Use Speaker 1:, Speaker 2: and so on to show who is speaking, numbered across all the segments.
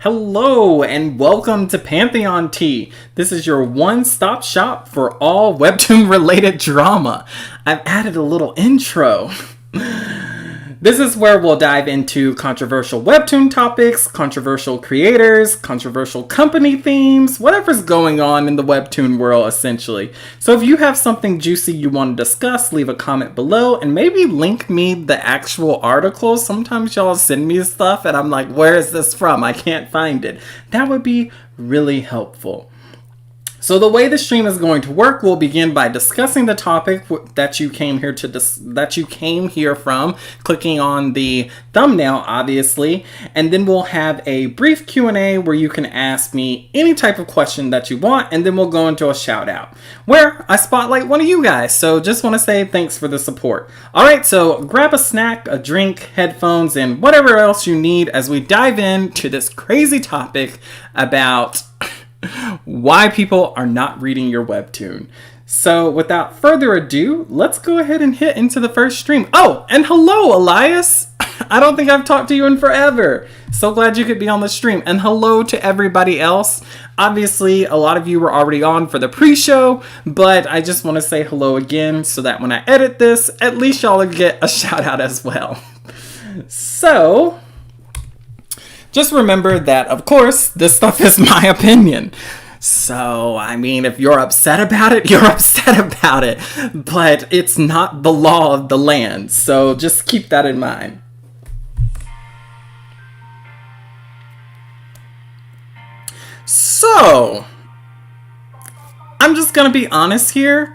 Speaker 1: Hello and welcome to Pantheon Tea. This is your one-stop shop for all Webtoon related drama. I've added a little intro. This is where we'll dive into controversial Webtoon topics, controversial creators, controversial company themes, whatever's going on in the Webtoon world essentially. So if you have something juicy you want to discuss, leave a comment below and maybe link me the actual article. Sometimes y'all send me stuff and I'm like, where is this from? I can't find it. That would be really helpful. So the way the stream is going to work, we'll begin by discussing the topic that you came here from, clicking on the thumbnail, obviously, and then we'll have a brief Q&A where you can ask me any type of question that you want, and then we'll go into a shout out where I spotlight one of you guys. So just want to say thanks for the support. All right, so grab a snack, a drink, headphones, and whatever else you need as we dive into this crazy topic about why people are not reading your webtoon. So without further ado, let's go ahead and hit into the first stream. Oh, and hello, Elias. I don't think I've talked to you in forever. So glad you could be on the stream. And hello to everybody else. Obviously, a lot of you were already on for the pre-show, but I just want to say hello again so that when I edit this, at least y'all will get a shout out as well. So just remember that, of course, this stuff is my opinion. So, I mean, if you're upset about it, you're upset about it. But it's not the law of the land. So just keep that in mind. So, I'm just going to be honest here.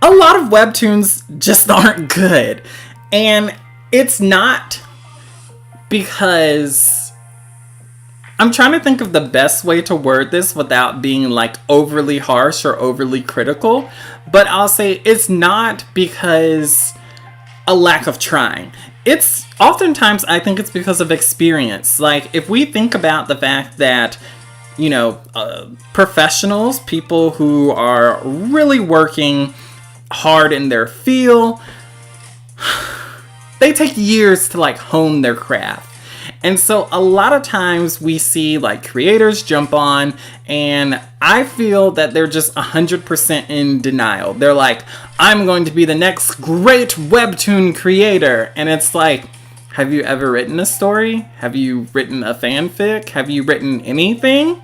Speaker 1: A lot of webtoons just aren't good. And it's not because I'm trying to think of the best way to word this without being like overly harsh or overly critical, but I'll say it's not because a lack of trying. It's oftentimes, I think it's because of experience. Like if we think about the fact that, you know, professionals, people who are really working hard in their field, they take years to like hone their craft. And so a lot of times we see like creators jump on and I feel that they're just 100% in denial. They're like, I'm going to be the next great webtoon creator. And it's like, have you ever written a story? Have you written a fanfic? Have you written anything?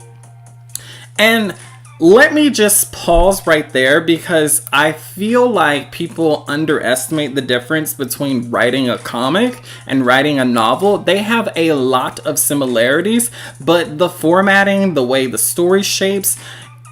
Speaker 1: And let me just pause right there because I feel like people underestimate the difference between writing a comic and writing a novel. They have a lot of similarities, but the formatting, the way the story shapes,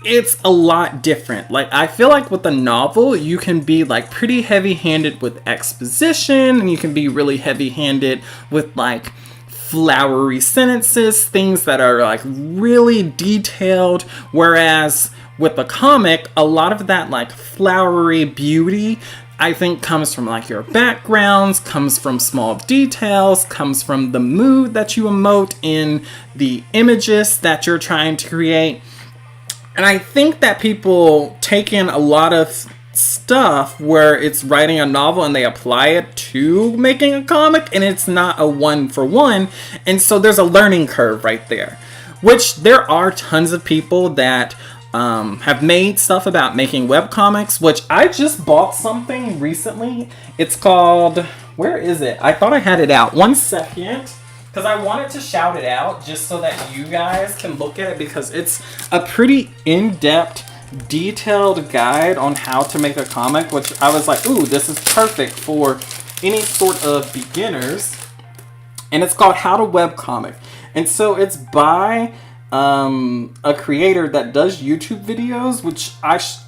Speaker 1: it's a lot different. Like I feel like with a novel, you can be like pretty heavy-handed with exposition and you can be really heavy-handed with like flowery sentences, things that are like really detailed, whereas with a comic, a lot of that like flowery beauty I think comes from like your backgrounds, comes from small details, comes from the mood that you emote in the images that you're trying to create. And I think that people take in a lot of stuff where it's writing a novel and they apply it to making a comic and it's not a one-for-one, and so there's a learning curve right there, which there are tons of people that have made stuff about making webcomics, which I just bought something recently. It's called, where is it? I thought I had it out. One second, because I wanted to shout it out just so that you guys can look at it, because it's a pretty in-depth detailed guide on how to make a comic, which I was like, ooh, this is perfect for any sort of beginners. And it's called How to Webcomic. And so it's by a creator that does YouTube videos, which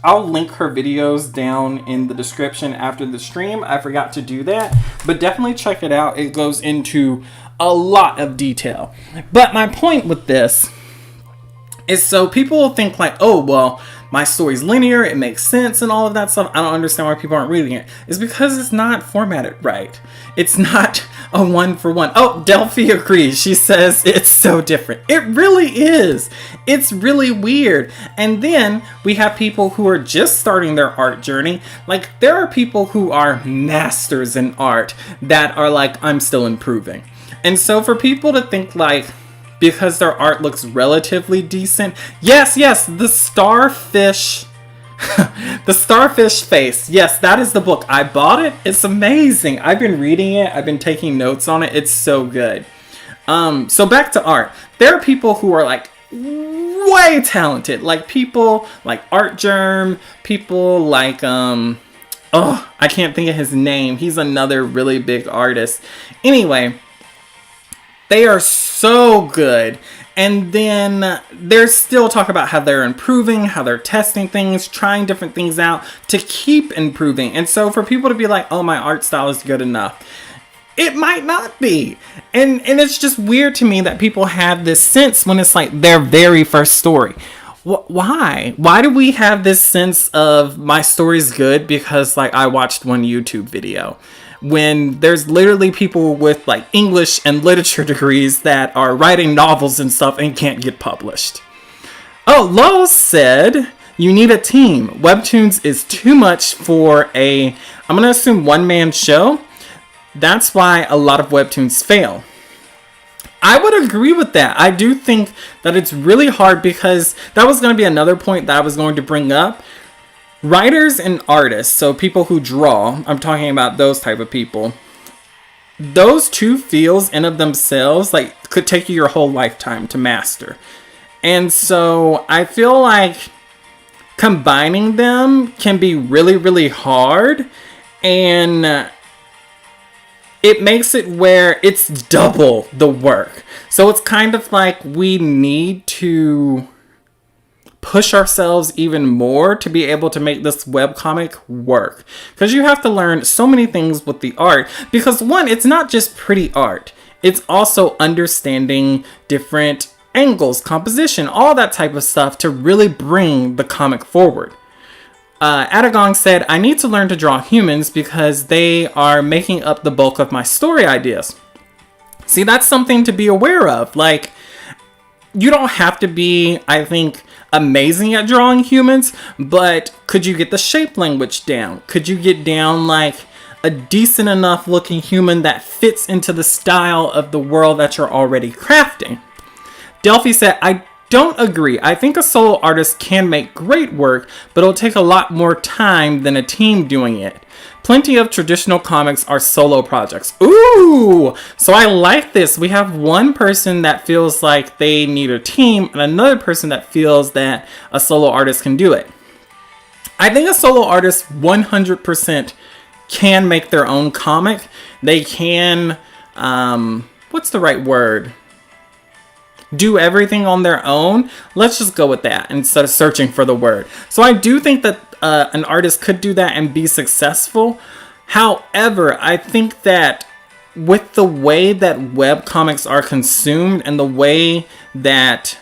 Speaker 1: I'll link her videos down in the description after the stream. I forgot to do that, but definitely check it out. It goes into a lot of detail. But my point with this is so people will think like, oh, well, my story's linear, it makes sense and all of that stuff. I don't understand why people aren't reading it. It's because it's not formatted right. It's not a one-for-one. Oh, Delphi agrees. She says it's so different. It really is. It's really weird. And then we have people who are just starting their art journey. Like there are people who are masters in art that are like, I'm still improving. And so for people to think like, because their art looks relatively decent. Yes, the starfish. The starfish face. Yes, that is the book. I bought it. It's amazing. I've been reading it. I've been taking notes on it. It's so good. So back to art. There are people who are like way talented. Like people like Art Germ. People like, I can't think of his name. He's another really big artist. Anyway, they are so good. And then there's still talk about how they're improving, how they're testing things, trying different things out to keep improving. And so for people to be like, oh, my art style is good enough, it might not be. And it's just weird to me that people have this sense when it's like their very first story. Why? Why do we have this sense of my story's good because like I watched one YouTube video? When there's literally people with like English and literature degrees that are writing novels and stuff and can't get published. Oh, Lowell said, you need a team. Webtoons is too much for I'm going to assume one-man show. That's why a lot of Webtoons fail. I would agree with that. I do think that it's really hard because that was going to be another point that I was going to bring up. Writers and artists, so people who draw, I'm talking about those type of people. Those two fields in of themselves like could take you your whole lifetime to master. And so I feel like combining them can be really, really hard. And it makes it where it's double the work. So it's kind of like we need to push ourselves even more to be able to make this webcomic work. Because you have to learn so many things with the art. Because one, it's not just pretty art. It's also understanding different angles, composition, all that type of stuff to really bring the comic forward. Adagong said, I need to learn to draw humans because they are making up the bulk of my story ideas. See, that's something to be aware of. Like, you don't have to be, I think, amazing at drawing humans, but could you get the shape language down? Could you get down like a decent enough looking human that fits into the style of the world that you're already crafting? Delphi said, I don't agree. I think a solo artist can make great work, but it'll take a lot more time than a team doing it. Plenty of traditional comics are solo projects. Ooh! So I like this. We have one person that feels like they need a team and another person that feels that a solo artist can do it. I think a solo artist 100% can make their own comic. They can, what's the right word? Do everything on their own. Let's just go with that instead of searching for the word. So I do think that an artist could do that and be successful. However, I think that with the way that webcomics are consumed and the way that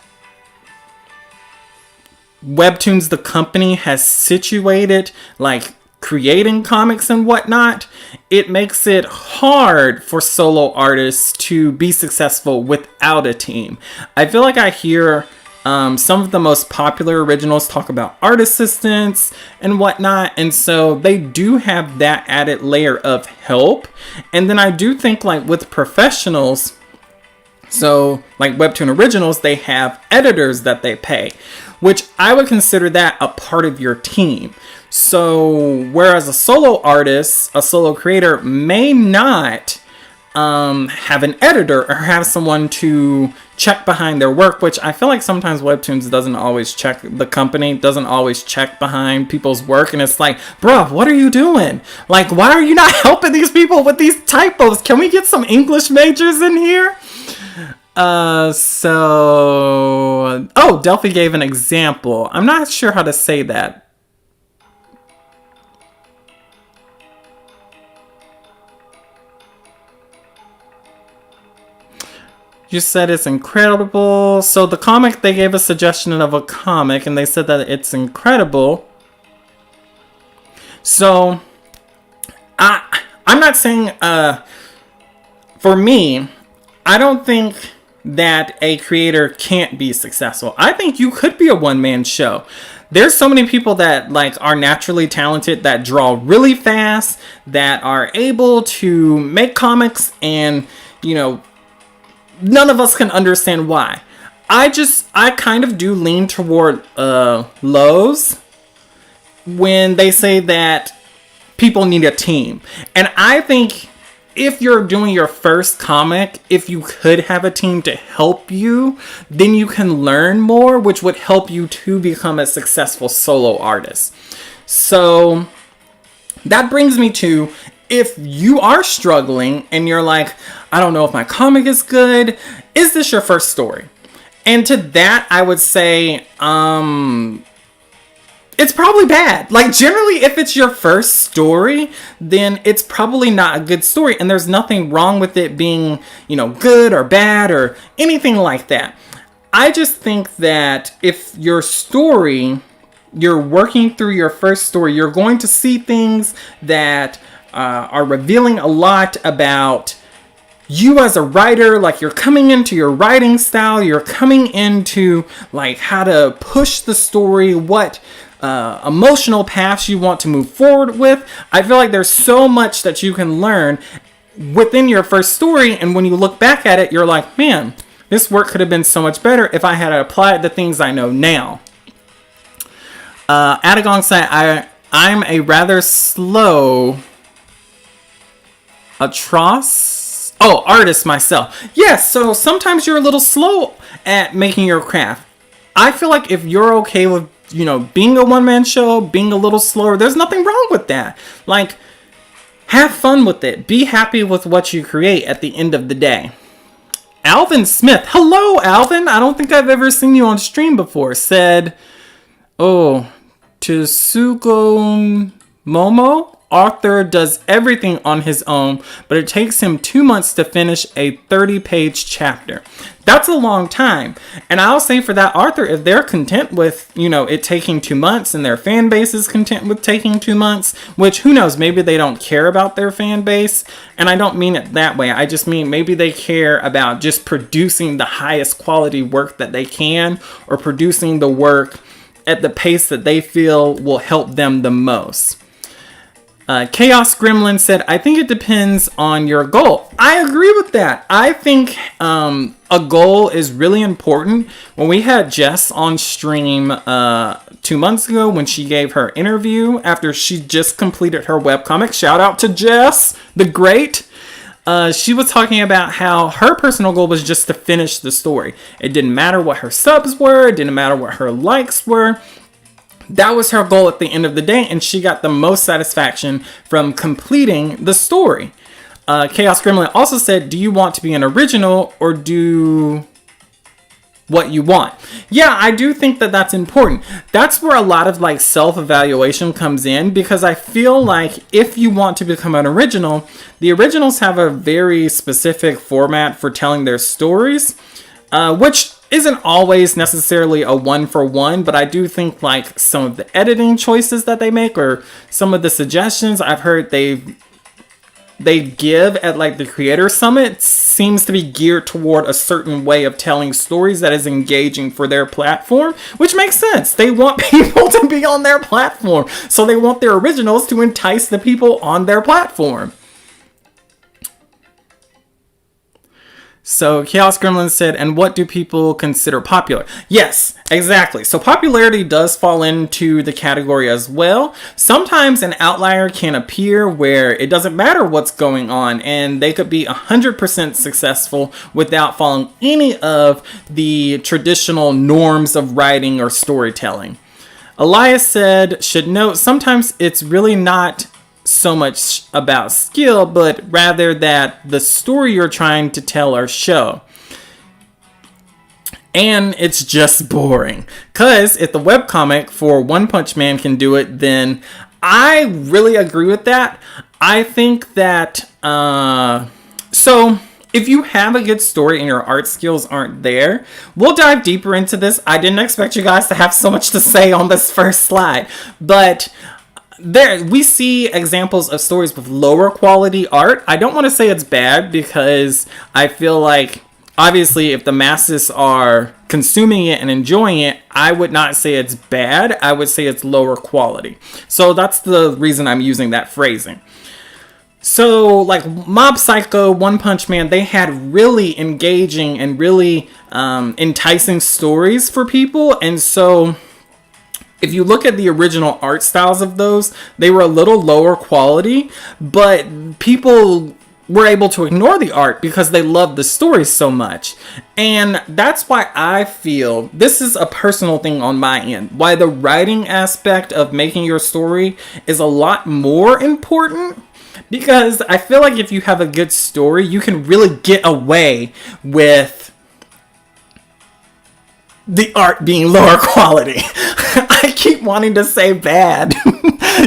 Speaker 1: Webtoons, the company, has situated like creating comics and whatnot, it makes it hard for solo artists to be successful without a team. I feel like I hear some of the most popular originals talk about art assistants and whatnot, and so they do have that added layer of help. And then I do think like with professionals, so like Webtoon originals, they have editors that they pay, which I would consider that a part of your team. So whereas a solo artist, a solo creator may not have an editor or have someone to check behind their work, which I feel like sometimes Webtoons doesn't always check, the company doesn't always check behind people's work. And it's like, bruh, what are you doing? Like, why are you not helping these people with these typos? Can we get some English majors in here? Oh, Delphi gave an example. I'm not sure how to say that. You said it's incredible. So the comic, they gave a suggestion of a comic and they said that it's incredible. So I'm not saying, for me, I don't think that a creator can't be successful. I think you could be a one-man show. There's so many people that like are naturally talented, that draw really fast, that are able to make comics and, you know, none of us can understand why. I kind of do lean toward Lowe's when they say that people need a team. And I think if you're doing your first comic, if you could have a team to help you, then you can learn more, which would help you to become a successful solo artist. So that brings me to, if you are struggling and you're like, I don't know if my comic is good, is this your first story? And to that, I would say, it's probably bad. Like, generally, if it's your first story, then it's probably not a good story. And there's nothing wrong with it being, good or bad or anything like that. I just think that if your story, you're working through your first story, you're going to see things that are revealing a lot about you as a writer. Like, you're coming into your writing style, you're coming into like how to push the story, what emotional paths you want to move forward with. I feel like there's so much that you can learn within your first story, and when you look back at it, you're like, man, this work could have been so much better if I had applied the things I know now. Adagong said, I'm a rather slow artist myself. Yes, so sometimes you're a little slow at making your craft. I feel like if you're okay with, being a one-man show, being a little slower, there's nothing wrong with that. Like, have fun with it. Be happy with what you create at the end of the day. Alvin Smith. Hello, Alvin. I don't think I've ever seen you on stream before. Said, Tsuko Momo, author, does everything on his own, but it takes him 2 months to finish a 30-page chapter. That's a long time. And I'll say for that author, if they're content with, it taking 2 months and their fan base is content with taking 2 months, which who knows, maybe they don't care about their fan base. And I don't mean it that way. I just mean maybe they care about just producing the highest quality work that they can, or producing the work at the pace that they feel will help them the most. Chaos Gremlin said, I think it depends on your goal. I agree with that. I think a goal is really important. When we had Jess on stream 2 months ago, when she gave her interview after she just completed her webcomic, shout out to Jess, the great. She was talking about how her personal goal was just to finish the story. It didn't matter what her subs were. It didn't matter what her likes were. That was her goal at the end of the day, and she got the most satisfaction from completing the story. Chaos Gremlin also said, do you want to be an original or do what you want? Yeah, I do think that that's important. That's where a lot of like self-evaluation comes in, because I feel like if you want to become an original, the originals have a very specific format for telling their stories, which isn't always necessarily a one-for-one, but I do think like some of the editing choices that they make, or some of the suggestions I've heard they give at like the Creator Summit, seems to be geared toward a certain way of telling stories that is engaging for their platform, which makes sense. They want people to be on their platform, so they want their originals to entice the people on their platform. So Chaos Gremlin said, and what do people consider popular? Yes, exactly. So popularity does fall into the category as well. Sometimes an outlier can appear where it doesn't matter what's going on, and they could be 100% successful without following any of the traditional norms of writing or storytelling. Elias said, should note, sometimes it's really not so much about skill, but rather that the story you're trying to tell or show. And it's just boring. Because if the webcomic for One Punch Man can do it, then I really agree with that. I think that, so if you have a good story and your art skills aren't there, we'll dive deeper into this. I didn't expect you guys to have so much to say on this first slide, but there we see examples of stories with lower quality art. I don't want to say it's bad, because I feel like obviously if the masses are consuming it and enjoying it, I would not say it's bad. I would say it's lower quality. So that's the reason I'm using that phrasing. So, like, Mob Psycho, One Punch Man, they had really engaging and really enticing stories for people. And so, if you look at the original art styles of those, they were a little lower quality, but people were able to ignore the art because they loved the story so much. And that's why I feel, this is a personal thing on my end, why the writing aspect of making your story is a lot more important. Because I feel like if you have a good story, you can really get away with the art being lower quality. I keep wanting to say bad.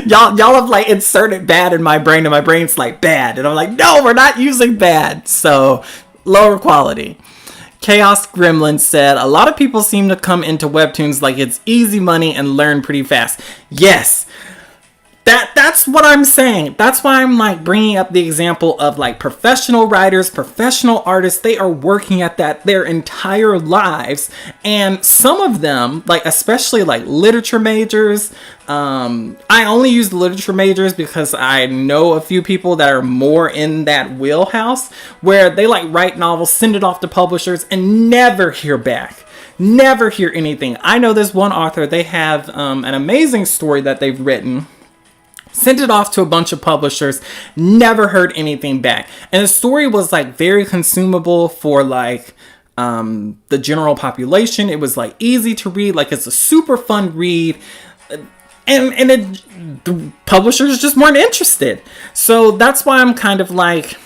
Speaker 1: y'all have like inserted bad in my brain, and my brain's like bad. And I'm like, no, we're not using bad. So lower quality. Chaos Gremlin said, a lot of people seem to come into Webtoons like it's easy money and learn pretty fast. Yes. That's what I'm saying. That's why I'm like bringing up the example of like professional writers, professional artists. They are working at that their entire lives. And some of them, like especially like literature majors, I only use the literature majors because I know a few people that are more in that wheelhouse where they like write novels, send it off to publishers, and never hear back. Never hear anything. I know this one author, they have an amazing story that they've written. Sent it off to a bunch of publishers, never heard anything back. And the story was like very consumable for like the general population. It was like easy to read, like it's a super fun read. The publishers just weren't interested. So that's why I'm kind of like,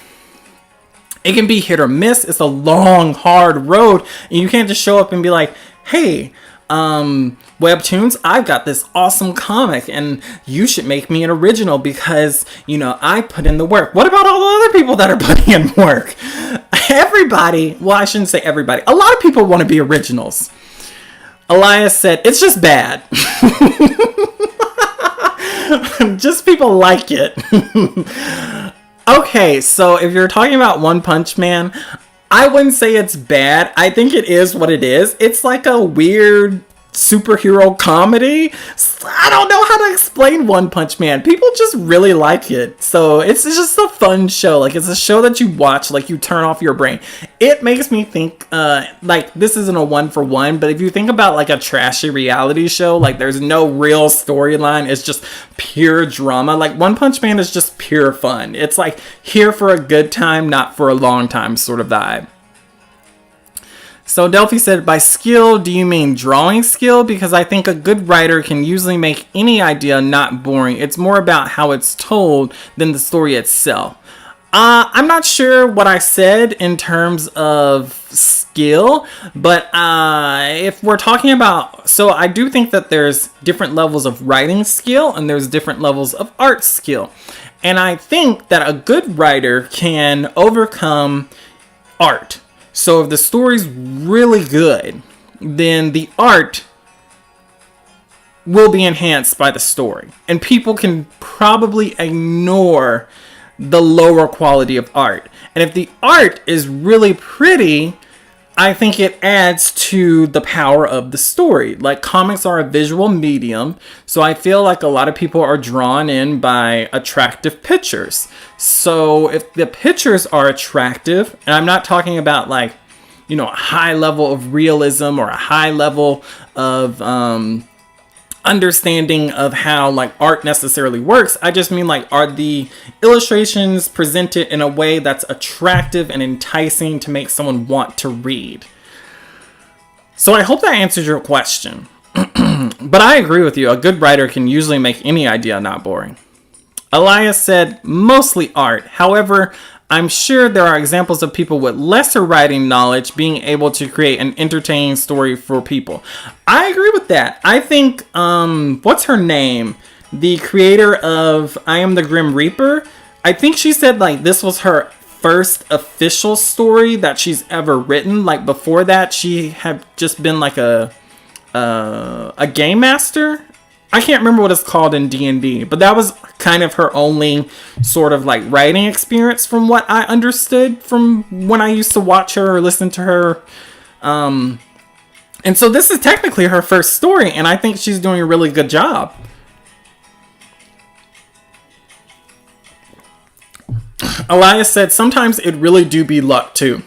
Speaker 1: it can be hit or miss. It's a long, hard road. And you can't just show up and be like, hey, Webtoons, I've got this awesome comic and you should make me an original because, you know, I put in the work. What about all the other people that are putting in work? Everybody, well, I shouldn't say everybody. A lot of people want to be originals. Elias said, it's just bad. Just people like it. Okay, so if you're talking about One Punch Man, I wouldn't say it's bad. I think it is what it is. It's like a weird superhero comedy. I don't know how to explain One Punch Man. People just really like it. So it's just a fun show. Like it's a show that you watch, like you turn off your brain. It makes me think like this isn't a 1-for-1, but if you think about like a trashy reality show, like there's no real storyline. It's just pure drama. Like One Punch Man is just pure fun. It's like here for a good time, not for a long time sort of vibe. So Delphi said, by skill, do you mean drawing skill? Because I think a good writer can usually make any idea not boring. It's more about how it's told than the story itself. I'm not sure what I said in terms of skill, but if we're talking about, so I do think that there's different levels of writing skill and there's different levels of art skill. And I think that a good writer can overcome art. So if the story's really good, then the art will be enhanced by the story. And people can probably ignore the lower quality of art. And if the art is really pretty, I think it adds to the power of the story. Like comics are a visual medium, so I feel like a lot of people are drawn in by attractive pictures. So if the pictures are attractive, and I'm not talking about like, you know, a high level of realism or a high level of understanding of how like art necessarily works. I just mean like, are the illustrations presented in a way that's attractive and enticing to make someone want to read? So I hope that answers your question. But I agree with you. A good writer can usually make any idea not boring. Elias said, mostly art. However, I'm sure there are examples of people with lesser writing knowledge being able to create an entertaining story for people. I agree with that. I think, what's her name? The creator of I Am the Grim Reaper. I think she said like this was her first official story that she's ever written. Like before that, she had just been like a game master. I can't remember what it's called in D&D, but that was kind of her only sort of like writing experience from what I understood from when I used to watch her or listen to her. And so this is technically her first story, and I think she's doing a really good job. Elias said, sometimes it really do be luck too.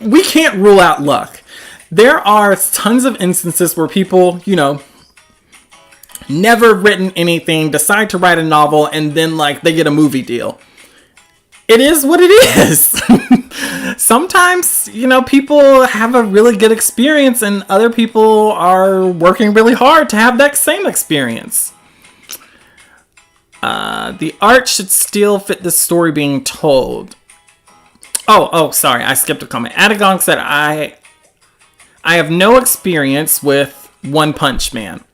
Speaker 1: We can't rule out luck. There are tons of instances where people, never written anything, decide to write a novel, and then like they get a movie deal. It is what it is. Sometimes, people have a really good experience and other people are working really hard to have that same experience. The art should still fit the story being told. Oh, sorry, I skipped a comment. Adagong said, I have no experience with One Punch Man.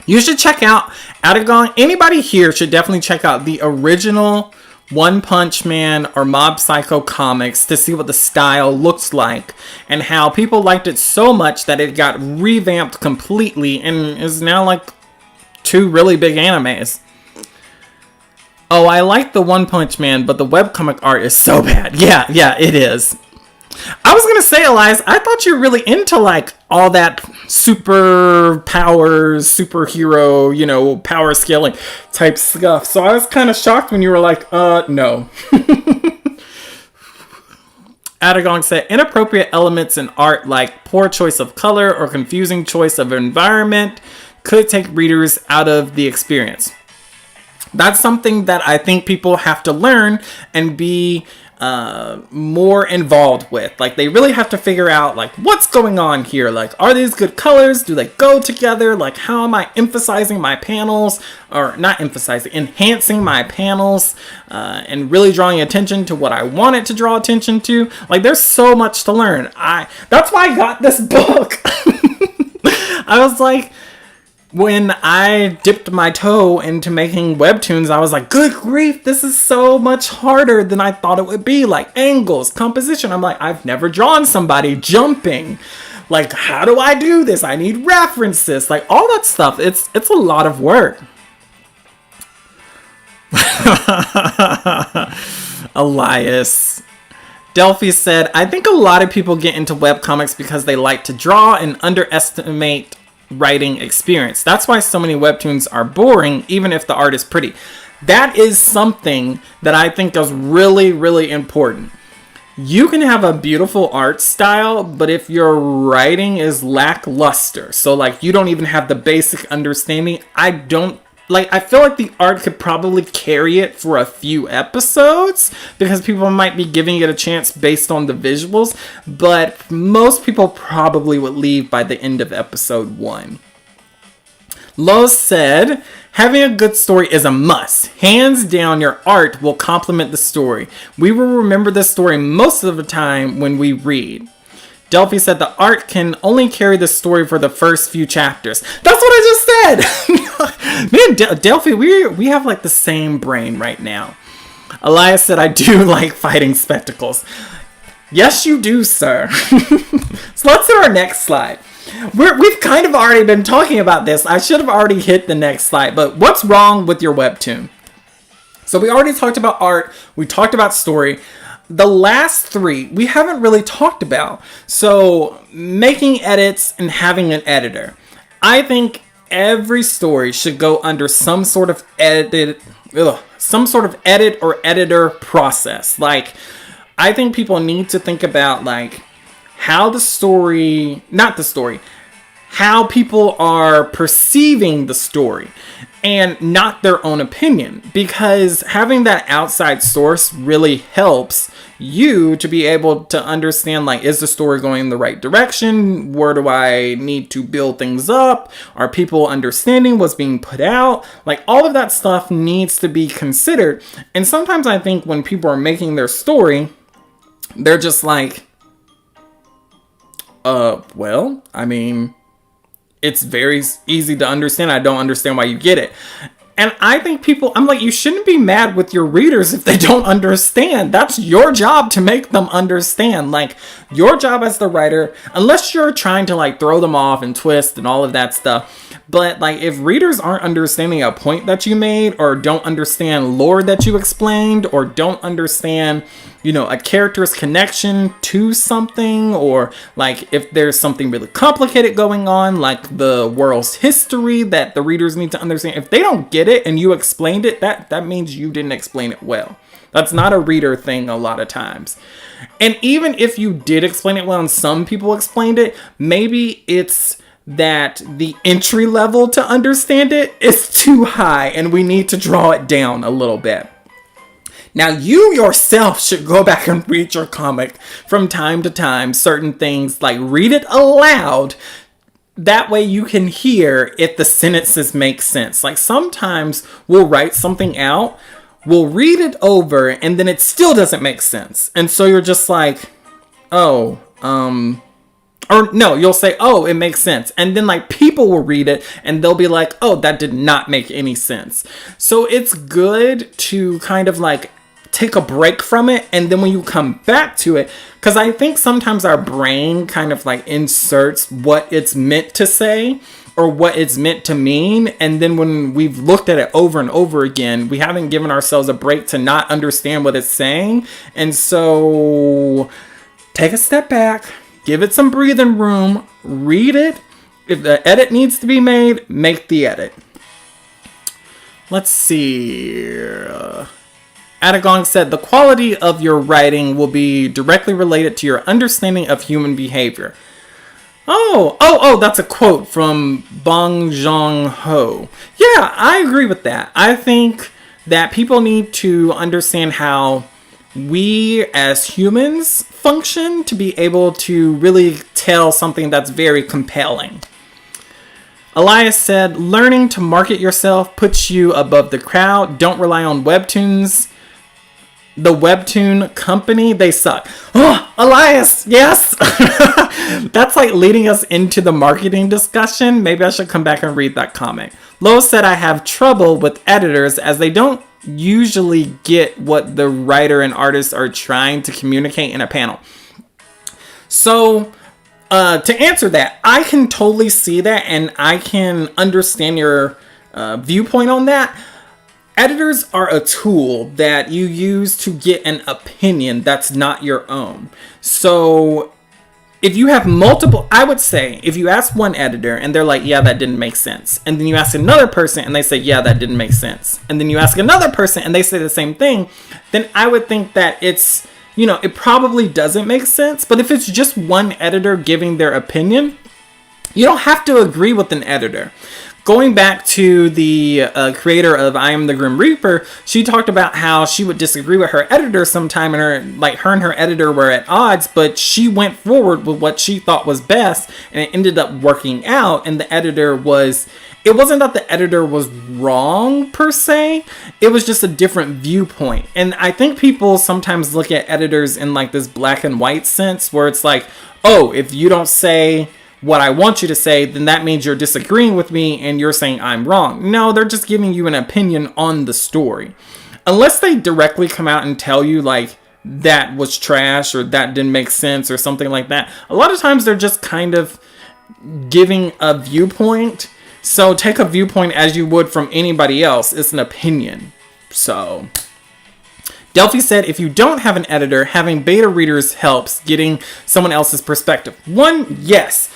Speaker 1: You should check out Adagong. Anybody here should definitely check out the original One Punch Man or Mob Psycho comics to see what the style looks like and how people liked it so much that it got revamped completely and is now like 2 really big animes. Oh, I like the One Punch Man, but the webcomic art is so bad. Yeah, it is. I was gonna say, Elias, I thought you were really into like all that super powers, superhero, power scaling type stuff. So I was kind of shocked when you were like, no. Adagong said, inappropriate elements in art like poor choice of color or confusing choice of environment could take readers out of the experience. That's something that I think people have to learn and be more involved with. Like, they really have to figure out, like, what's going on here? Like, are these good colors? Do they go together? Like, how am I emphasizing my panels? Or not emphasizing, enhancing my panels and really drawing attention to what I want it to draw attention to? Like, there's so much to learn. That's why I got this book. I was like, when I dipped my toe into making Webtoons, I was like, good grief, this is so much harder than I thought it would be. Like, angles, composition. I'm like, I've never drawn somebody jumping. Like, how do I do this? I need references. Like, all that stuff. It's a lot of work. Elias. Delphi said, I think a lot of people get into webcomics because they like to draw and underestimate writing experience. That's why so many webtoons are boring, even if the art is pretty. That is something that I think is really, really important. You can have a beautiful art style, but if your writing is lackluster, so like you don't even have the basic understanding, I feel like the art could probably carry it for a few episodes because people might be giving it a chance based on the visuals, but most people probably would leave by the end of episode 1. Lowe's said, having a good story is a must. Hands down, your art will complement the story. We will remember the story most of the time when we read. Delphi said the art can only carry the story for the first few chapters. That's what I just said! Me and Delphi, we have like the same brain right now. Elias said, I do like fighting spectacles. Yes, you do, sir. So let's do our next slide. We've kind of already been talking about this. I should have already hit the next slide, but what's wrong with your webtoon? So we already talked about art. We talked about story. The last 3 we haven't really talked about. So making edits and having an editor. I think every story should go under some sort of edit or editor process. Like, I think people need to think about like how how people are perceiving the story and not their own opinion, because having that outside source really helps you to be able to understand, like, is the story going in the right direction? Where do I need to build things up? Are people understanding what's being put out? Like, all of that stuff needs to be considered. And sometimes I think when people are making their story, they're just like, well, I mean, it's very easy to understand. I don't understand why you get it. And I think I'm like, you shouldn't be mad with your readers if they don't understand. That's your job to make them understand. Like, your job as the writer, unless you're trying to like throw them off and twist and all of that stuff. But like, if readers aren't understanding a point that you made, or don't understand lore that you explained, or don't understand, a character's connection to something, or like if there's something really complicated going on, like the world's history that the readers need to understand, if they don't get it and you explained it, that means you didn't explain it well. That's not a reader thing a lot of times. And even if you did explain it well and some people explained it, maybe it's that the entry level to understand it is too high and we need to draw it down a little bit. Now, you yourself should go back and read your comic from time to time. Certain things, like read it aloud. That way you can hear if the sentences make sense. Like sometimes we'll write something out, we'll read it over, and then it still doesn't make sense. And so you're just like, or no, you'll say, oh, it makes sense. And then like people will read it and they'll be like, oh, that did not make any sense. So it's good to kind of like take a break from it. And then when you come back to it, because I think sometimes our brain kind of like inserts what it's meant to say or what it's meant to mean. And then when we've looked at it over and over again, we haven't given ourselves a break to not understand what it's saying. And so take a step back, give it some breathing room, read it. If the edit needs to be made, make the edit. Let's see. Adagong said, the quality of your writing will be directly related to your understanding of human behavior. Oh, that's a quote from Bong Joon-ho. Yeah, I agree with that. I think that people need to understand how we as humans function to be able to really tell something that's very compelling. Elias said, learning to market yourself puts you above the crowd. Don't rely on Webtoons. The Webtoon company, they suck. Oh, Elias, yes. That's like leading us into the marketing discussion. Maybe I should come back and read that comic. Lois said, I have trouble with editors as they don't usually get what the writer and artist are trying to communicate in a panel. So, to answer that, I can totally see that and I can understand your viewpoint on that. Editors are a tool that you use to get an opinion that's not your own. So if you have multiple, I would say, if you ask one editor and they're like, yeah, that didn't make sense. And then you ask another person and they say, yeah, that didn't make sense. And then you ask another person and they say the same thing, then I would think that it's, it probably doesn't make sense. But if it's just one editor giving their opinion, you don't have to agree with an editor. Going back to the creator of I Am the Grim Reaper, she talked about how she would disagree with her editor sometime, and her and her editor were at odds, but she went forward with what she thought was best, and it ended up working out. And the editor it wasn't that the editor was wrong per se, it was just a different viewpoint. And I think people sometimes look at editors in like this black and white sense, where it's like, oh, if you don't say what I want you to say, then that means you're disagreeing with me and you're saying I'm wrong. No, they're just giving you an opinion on the story. Unless they directly come out and tell you like that was trash or that didn't make sense or something like that. A lot of times they're just kind of giving a viewpoint. So take a viewpoint as you would from anybody else. It's an opinion. So Delphi said, if you don't have an editor, having beta readers helps getting someone else's perspective. One, yes.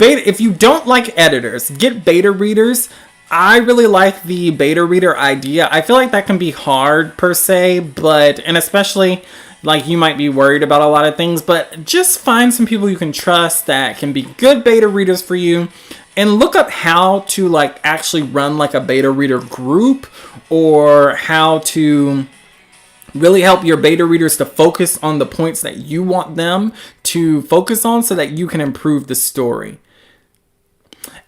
Speaker 1: If you don't like editors, get beta readers. I really like the beta reader idea. I feel like that can be hard per se, and especially like you might be worried about a lot of things, but just find some people you can trust that can be good beta readers for you, and look up how to like actually run like a beta reader group, or how to really help your beta readers to focus on the points that you want them to focus on so that you can improve the story.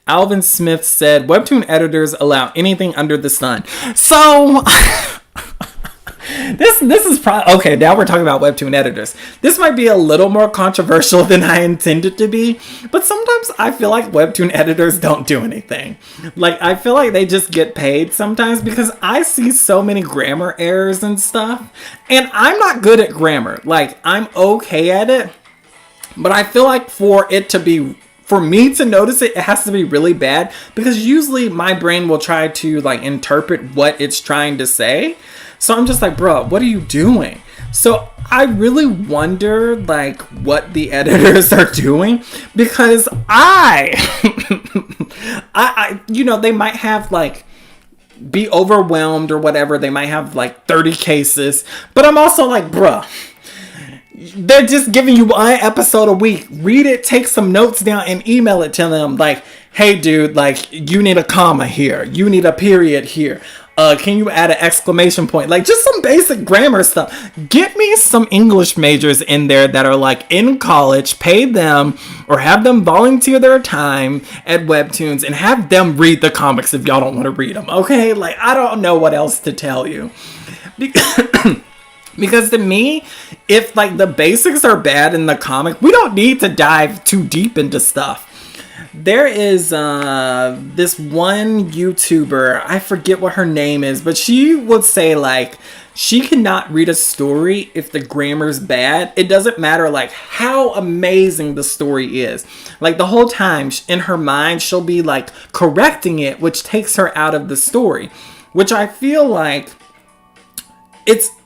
Speaker 1: Alvin Smith said, Webtoon editors allow anything under the sun. So this is probably, okay, now we're talking about Webtoon editors. This might be a little more controversial than I intended to be, but sometimes I feel like Webtoon editors don't do anything. Like, I feel like they just get paid sometimes, because I see so many grammar errors and stuff, and I'm not good at grammar. Like, I'm okay at it, but I feel like for me to notice it, it has to be really bad, because usually my brain will try to like interpret what it's trying to say. So I'm just like, bro, what are you doing? So I really wonder like what the editors are doing, because I they might have like be overwhelmed or whatever. They might have like 30 cases. But I'm also like, bruh, they're just giving you one episode a week. Read it, take some notes down, and email it to them. Like, hey, dude, like, you need a comma here. You need a period here. Can you add an exclamation point? Like, just some basic grammar stuff. Get me some English majors in there that are like in college, pay them or have them volunteer their time at Webtoons and have them read the comics if y'all don't want to read them. Okay? Like, I don't know what else to tell you. Because to me, if like the basics are bad in the comic, we don't need to dive too deep into stuff. There is this one YouTuber, I forget what her name is, but she would say like she cannot read a story if the grammar's bad. It doesn't matter like how amazing the story is. Like the whole time in her mind, she'll be like correcting it, which takes her out of the story, which I feel like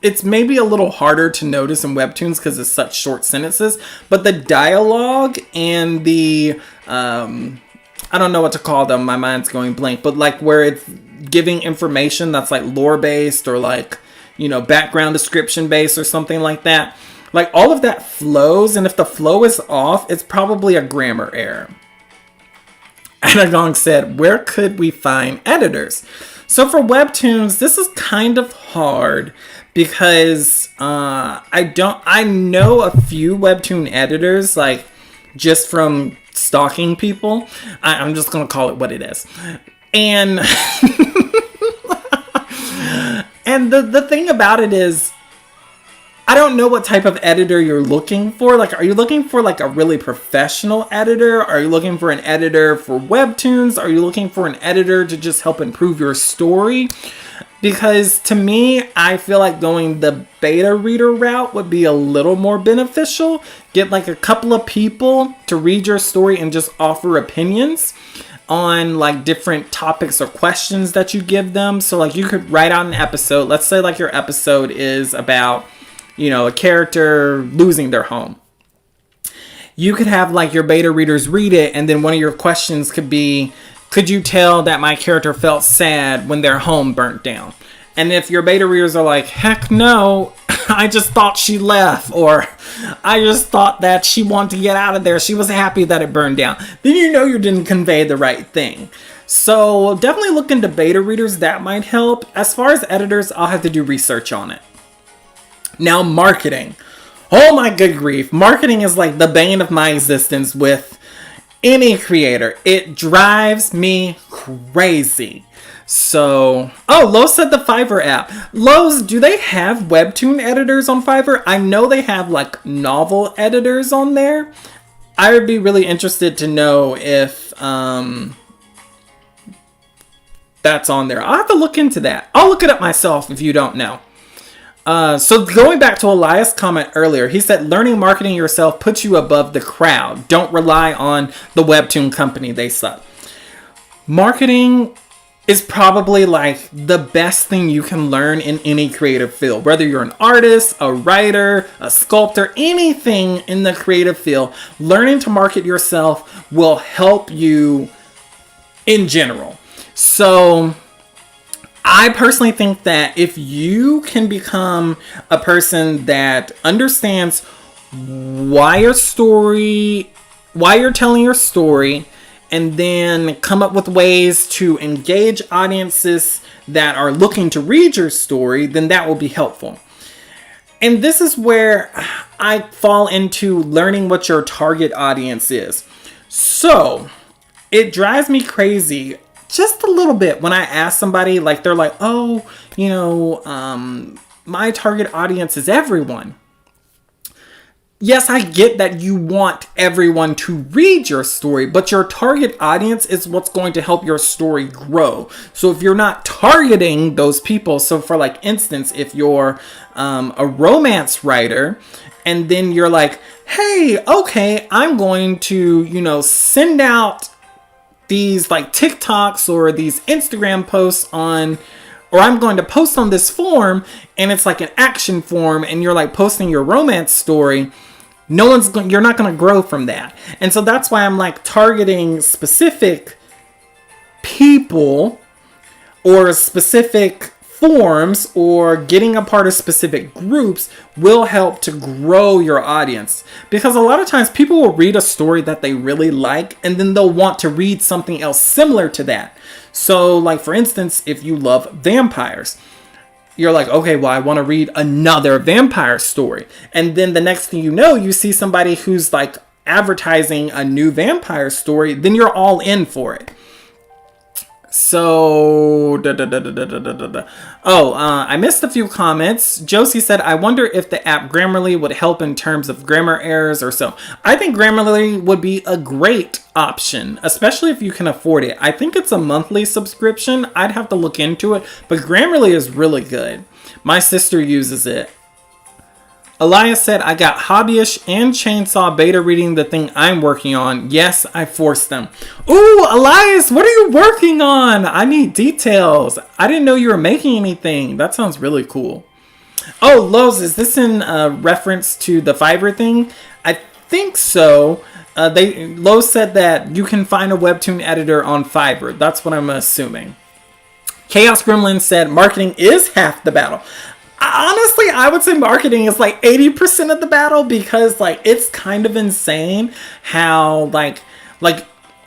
Speaker 1: it's maybe a little harder to notice in Webtoons because it's such short sentences, but the dialogue and the, I don't know what to call them, my mind's going blank, but like where it's giving information that's like lore based or like, you know, background description based or something like that. Like all of that flows, and if the flow is off, it's probably a grammar error. Anagong said, where could we find editors? So for Webtoons, this is kind of hard because I know a few Webtoon editors, like just from stalking people. I'm just going to call it what it is. And and the thing about it is, I don't know what type of editor you're looking for. Like, are you looking for like a really professional editor? Are you looking for an editor for Webtoons? Are you looking for an editor to just help improve your story? Because to me, I feel like going the beta reader route would be a little more beneficial. Get like a couple of people to read your story and just offer opinions on like different topics or questions that you give them. So like you could write out an episode. Let's say like your episode is about, you know, a character losing their home. You could have like your beta readers read it, and then one of your questions could be, could you tell that my character felt sad when their home burnt down? And if your beta readers are like, heck no, I just thought she left, or I just thought that she wanted to get out of there, she was happy that it burned down, then you know you didn't convey the right thing. So definitely look into beta readers, that might help. As far as editors, I'll have to do research on it. Now, marketing. Oh my good grief. Marketing is like the bane of my existence with any creator. It drives me crazy. So, oh, Lowe's said the Fiverr app. Lowe's, do they have Webtoon editors on Fiverr? I know they have like novel editors on there. I would be really interested to know if that's on there. I'll have to look into that. I'll look it up myself if you don't know. So going back to Elias' comment earlier, he said, learning marketing yourself puts you above the crowd. Don't rely on the Webtoon company. They suck. Marketing is probably like the best thing you can learn in any creative field. Whether you're an artist, a writer, a sculptor, anything in the creative field, learning to market yourself will help you in general. So I personally think that if you can become a person that understands why you're telling your story, and then come up with ways to engage audiences that are looking to read your story, then that will be helpful. And this is where I fall into learning what your target audience is. So it drives me crazy just a little bit when I ask somebody, like they're like, oh, you know, my target audience is everyone. Yes, I get that you want everyone to read your story, but your target audience is what's going to help your story grow. So if you're not targeting those people, so for like instance, if you're a romance writer, and then you're like, hey, okay, I'm going to, you know, send out these like TikToks or these Instagram posts on, or I'm going to post on this form, and it's like an action form, and you're like posting your romance story, you're not going to grow from that. And so that's why I'm like targeting specific people or specific forums or getting a part of specific groups will help to grow your audience. Because a lot of times people will read a story that they really like and then they'll want to read something else similar to that. So like for instance, if you love vampires, you're like, okay, well, I want to read another vampire story. And then the next thing you know, you see somebody who's like advertising a new vampire story, then you're all in for it. So, I missed a few comments. Josie said, I wonder if the app Grammarly would help in terms of grammar errors or so. I think Grammarly would be a great option, especially if you can afford it. I think it's a monthly subscription. I'd have to look into it, but Grammarly is really good. My sister uses it. Elias said, I got Hobbyish and Chainsaw beta reading the thing I'm working on. Yes, I forced them. Ooh, Elias, what are you working on? I need details. I didn't know you were making anything. That sounds really cool. Oh, Lowe's, is this in reference to the Fiverr thing? I think so. Lowe's said that you can find a Webtoon editor on Fiverr. That's what I'm assuming. Chaos Gremlin said, marketing is half the battle. Honestly, I would say marketing is like 80% of the battle, because like it's kind of insane how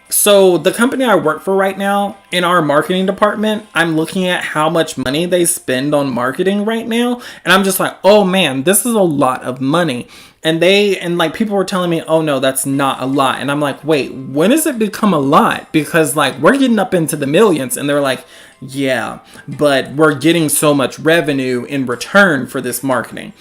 Speaker 1: so the company I work for right now, in our marketing department, I'm looking at how much money they spend on marketing right now, and I'm just like, oh man, this is a lot of money. And like people were telling me, oh no, that's not a lot. And I'm like, wait, when does it become a lot? Because like we're getting up into the millions. And they're like, yeah, but we're getting so much revenue in return for this marketing.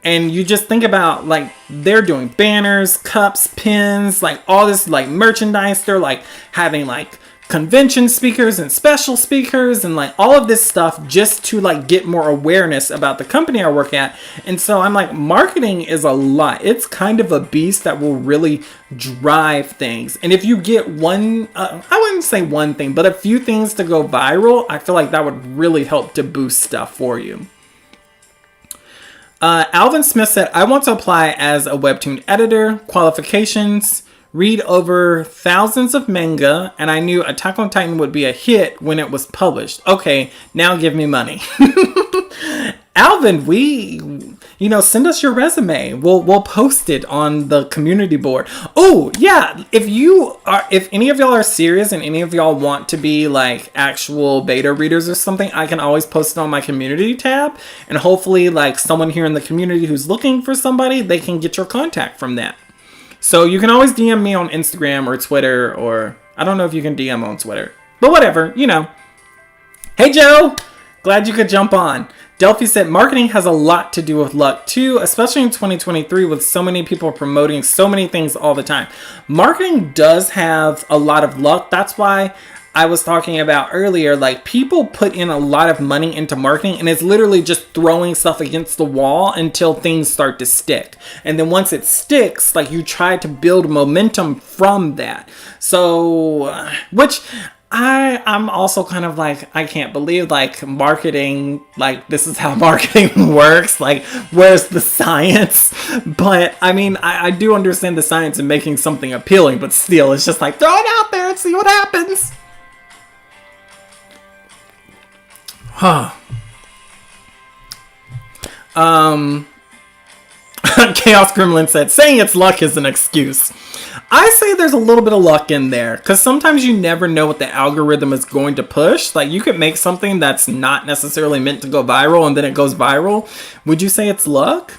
Speaker 1: And you just think about like they're doing banners, cups, pins, like all this like merchandise. They're like having like convention speakers and special speakers and like all of this stuff just to like get more awareness about the company I work at. And so I'm like, marketing is a lot. It's kind of a beast that will really drive things. And if you get one, I wouldn't say one thing, but a few things to go viral, I feel like that would really help to boost stuff for you. Alvin Smith said, I want to apply as a Webtoon editor. Qualifications: read over thousands of manga, and I knew Attack on Titan would be a hit when it was published. Okay, now give me money. Alvin, send us your resume. We'll post it on the community board. Oh yeah, if any of y'all are serious and any of y'all want to be like actual beta readers or something, I can always post it on my community tab, and hopefully like someone here in the community who's looking for somebody, they can get your contact from that. So you can always DM me on Instagram or Twitter, or I don't know if you can DM on Twitter, but whatever, Hey Joe, glad you could jump on. Delphi said, marketing has a lot to do with luck too, especially in 2023 with so many people promoting so many things all the time. Marketing does have a lot of luck. That's why I was talking about earlier, like people put in a lot of money into marketing and it's literally just throwing stuff against the wall until things start to stick. And then once it sticks, like you try to build momentum from that. So, which I'm also kind of like, I can't believe like marketing, like this is how marketing works. Like, where's the science? But I mean, I do understand the science in making something appealing, but still it's just like throw it out there and see what happens. Huh. Chaos Gremlin said, saying it's luck is an excuse. I say there's a little bit of luck in there, because sometimes you never know what the algorithm is going to push. Like you could make something that's not necessarily meant to go viral and then it goes viral. Would you say it's luck?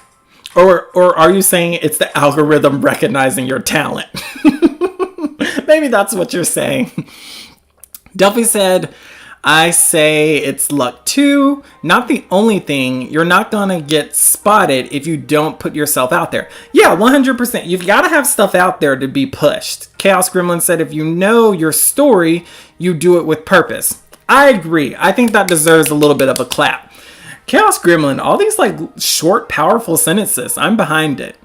Speaker 1: Or are you saying it's the algorithm recognizing your talent? Maybe that's what you're saying. Delphi said, I say it's luck too. Not the only thing. You're not gonna get spotted if you don't put yourself out there. Yeah, 100%. You've got to have stuff out there to be pushed. Chaos Gremlin said, if you know your story, you do it with purpose. I agree. I think that deserves a little bit of a clap. Chaos Gremlin, all these like short, powerful sentences. I'm behind it.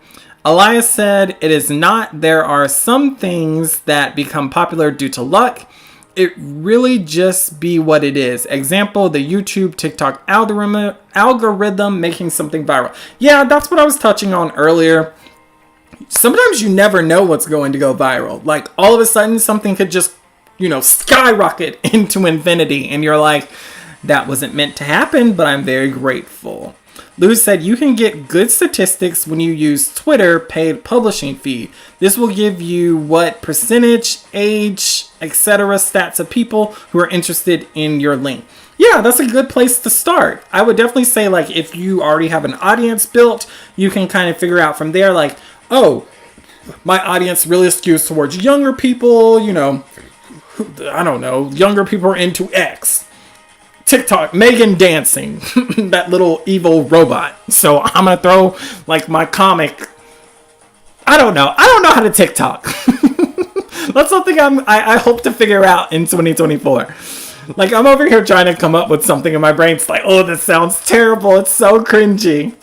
Speaker 1: Elias said, it is not. There are some things that become popular due to luck. It really just be what it is. Example, the YouTube, TikTok algorithm making something viral. Yeah, that's what I was touching on earlier. Sometimes you never know what's going to go viral. Like all of a sudden something could just skyrocket into infinity. And you're like, that wasn't meant to happen, but I'm very grateful. Lou said, you can get good statistics when you use Twitter paid publishing feed. This will give you what percentage, age, etc. stats of people who are interested in your link. Yeah, that's a good place to start. I would definitely say, like, if you already have an audience built, you can kind of figure out from there, like, oh, my audience really skews towards younger people, I don't know, younger people are into X. TikTok, Megan dancing, that little evil robot. So I'm going to throw, like, my comic. I don't know how to TikTok. That's something I hope to figure out in 2024. Like, I'm over here trying to come up with something and my brain's like, oh, this sounds terrible. It's so cringy.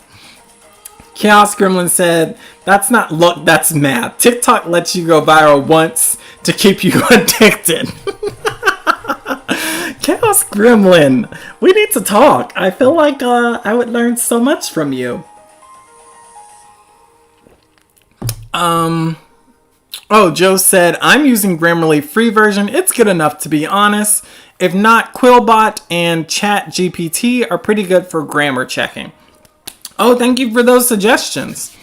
Speaker 1: Chaos Gremlin said, that's not luck, that's math. TikTok lets you go viral once to keep you addicted. Chaos Gremlin, we need to talk. I feel like I would learn so much from you. Oh, Joe said, I'm using Grammarly free version. It's good enough, to be honest. If not, Quillbot and ChatGPT are pretty good for grammar checking. Oh, thank you for those suggestions.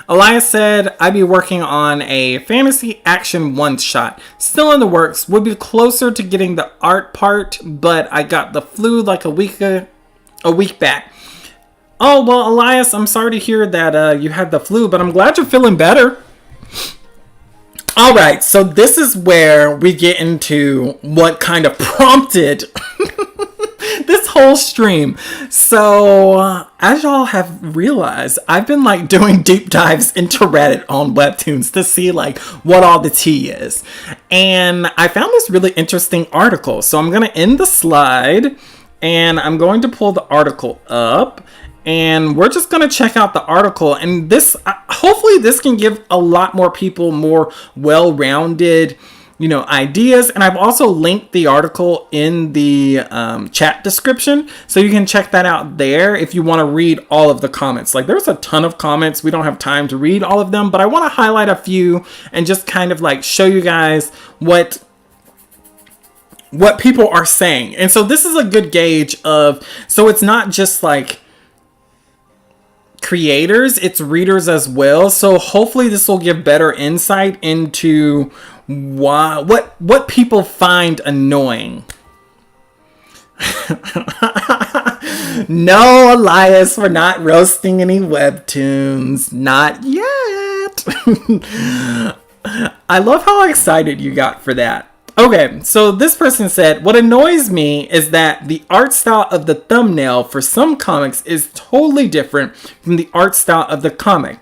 Speaker 1: Elias said, I'd be working on a fantasy action one-shot. Still in the works. Would be closer to getting the art part, but I got the flu like a week back. Oh, well, Elias, I'm sorry to hear that you had the flu, but I'm glad you're feeling better. All right, so this is where we get into what kind of prompted this whole stream. So, as y'all have realized, I've been like doing deep dives into Reddit on Webtoons to see like what all the tea is. And I found this really interesting article. So I'm going to end the slide and I'm going to pull the article up. And we're just going to check out the article. And this, hopefully this can give a lot more people more well-rounded, ideas. And I've also linked the article in the chat description. So you can check that out there if you want to read all of the comments. Like, there's a ton of comments. We don't have time to read all of them, but I want to highlight a few and just kind of like show you guys what people are saying. And so this is a good gauge of, so it's not just like creators, it's readers as well. So hopefully this will give better insight into what people find annoying. No, Elias, we're not roasting any Webtoons. Not yet. I love how excited you got for that. Okay, so this person said, what annoys me is that the art style of the thumbnail for some comics is totally different from the art style of the comic.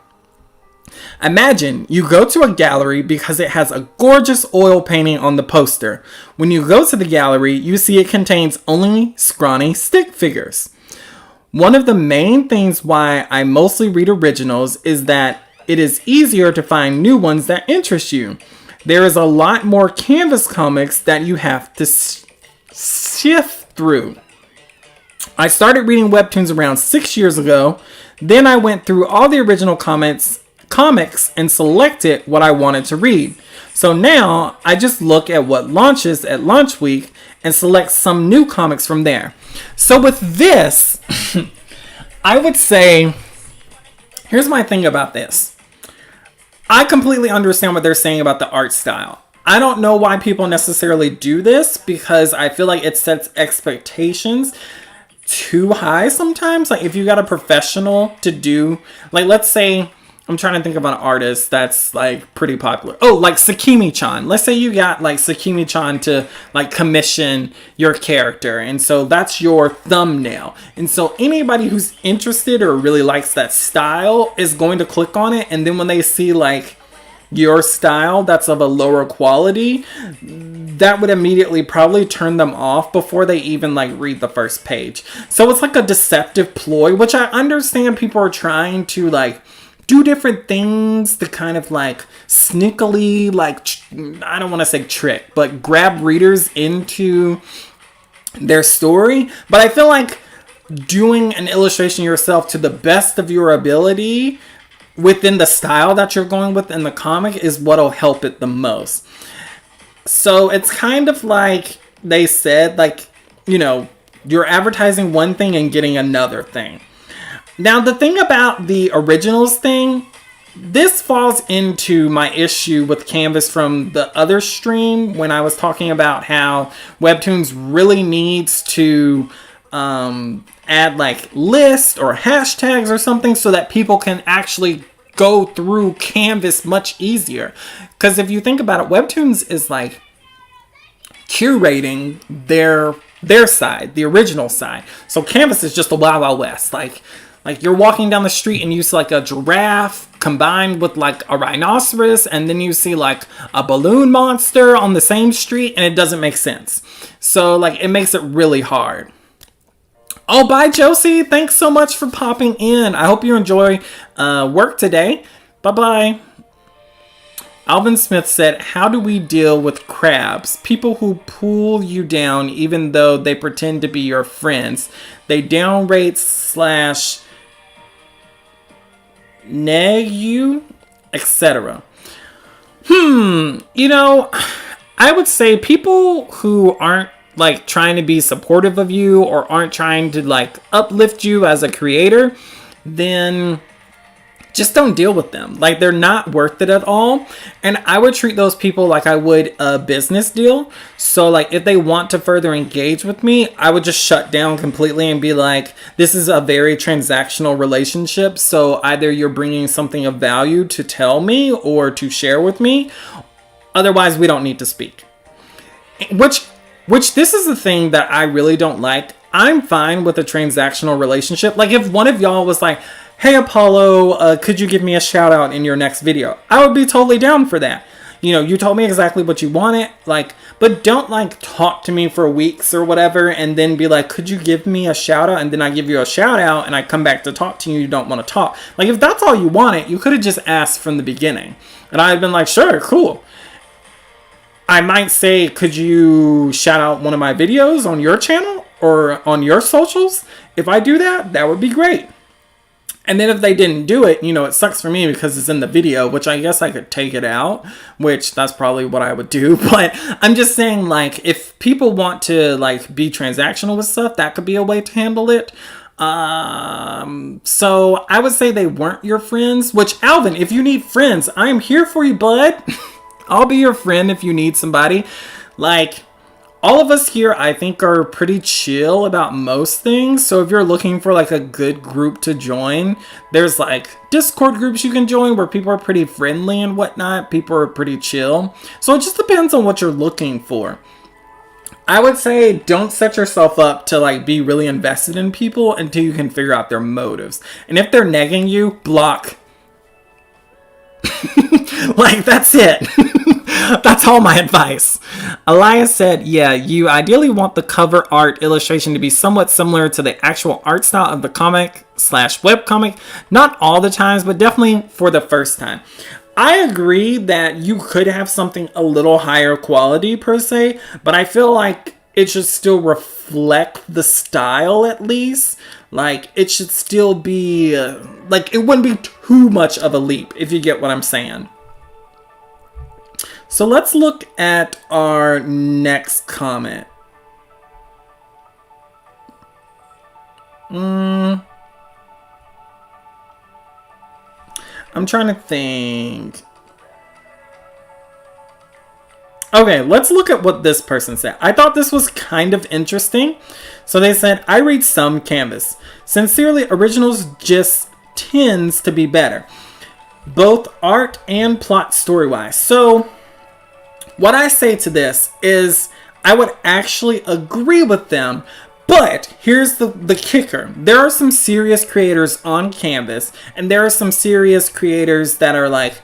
Speaker 1: Imagine you go to a gallery because it has a gorgeous oil painting on the poster. When you go to the gallery, you see it contains only scrawny stick figures. One of the main things why I mostly read originals is that it is easier to find new ones that interest you. There is a lot more canvas comics that you have to sift through. I started reading Webtoons around 6 years ago. Then I went through all the original comics and selected what I wanted to read. So now I just look at what launches at launch week and select some new comics from there. So with this, I would say, here's my thing about this. I completely understand what they're saying about the art style. I don't know why people necessarily do this because I feel like it sets expectations too high sometimes. Like if you got a professional to do, like let's say, I'm trying to think of an artist that's like pretty popular. Oh, like Sakimi-chan. Let's say you got like Sakimi-chan to like commission your character. And so that's your thumbnail. And so anybody who's interested or really likes that style is going to click on it. And then when they see like your style that's of a lower quality, that would immediately probably turn them off before they even like read the first page. So it's like a deceptive ploy, which I understand people are trying to like do different things to kind of like sneakily, like, I don't want to say trick, but grab readers into their story. But I feel like doing an illustration yourself to the best of your ability within the style that you're going with in the comic is what'll help it the most. So it's kind of like they said, like, you're advertising one thing and getting another thing. Now, the thing about the originals thing, this falls into my issue with Canvas from the other stream when I was talking about how Webtoons really needs to add like lists or hashtags or something so that people can actually go through Canvas much easier. Because if you think about it, Webtoons is like curating their side, the original side. So Canvas is just a Wild Wild West. Like you're walking down the street and you see like a giraffe combined with like a rhinoceros, and then you see like a balloon monster on the same street, and it doesn't make sense. So like it makes it really hard. Oh, bye, Josie. Thanks so much for popping in. I hope you enjoy work today. Bye-bye. Alvin Smith said, how do we deal with crabs? People who pull you down even though they pretend to be your friends. They downrate / neg you, etc. I would say people who aren't like trying to be supportive of you or aren't trying to like uplift you as a creator, then just don't deal with them. Like, they're not worth it at all. And I would treat those people like I would a business deal. So like if they want to further engage with me, I would just shut down completely and be like, this is a very transactional relationship. So either you're bringing something of value to tell me or to share with me. Otherwise, we don't need to speak. Which this is the thing that I really don't like. I'm fine with a transactional relationship. Like if one of y'all was like, hey Apollo, could you give me a shout out in your next video? I would be totally down for that. You told me exactly what you wanted, like, but don't like talk to me for weeks or whatever and then be like, could you give me a shout out? And then I give you a shout out and I come back to talk to you, you don't want to talk. Like if that's all you wanted, you could have just asked from the beginning. And I'd been like, sure, cool. I might say, could you shout out one of my videos on your channel or on your socials? If I do that, that would be great. And then if they didn't do it, it sucks for me because it's in the video, which I guess I could take it out, which that's probably what I would do. But I'm just saying, like, if people want to, like, be transactional with stuff, that could be a way to handle it. So I would say they weren't your friends, which, Alvin, if you need friends, I'm here for you, bud. I'll be your friend if you need somebody. Like, all of us here, I think, are pretty chill about most things. So if you're looking for like a good group to join, there's like Discord groups you can join where people are pretty friendly and whatnot. People are pretty chill. So it just depends on what you're looking for. I would say don't set yourself up to like be really invested in people until you can figure out their motives. And if they're negging you, block. Like, that's it. That's all my advice. Elias said, yeah, you ideally want the cover art illustration to be somewhat similar to the actual art style of the comic / webcomic. Not all the times, but definitely for the first time. I agree that you could have something a little higher quality per se, but I feel like it should still reflect the style at least. Like, it should still be, like, it wouldn't be too much of a leap, if you get what I'm saying. So let's look at our next comment. I'm trying to think. Okay, let's look at what this person said. I thought this was kind of interesting. So they said, I read some Canvas. Sincerely, originals just tends to be better. Both art and plot story-wise. So what I say to this is I would actually agree with them. But here's the kicker. There are some serious creators on Canvas. And there are some serious creators that are like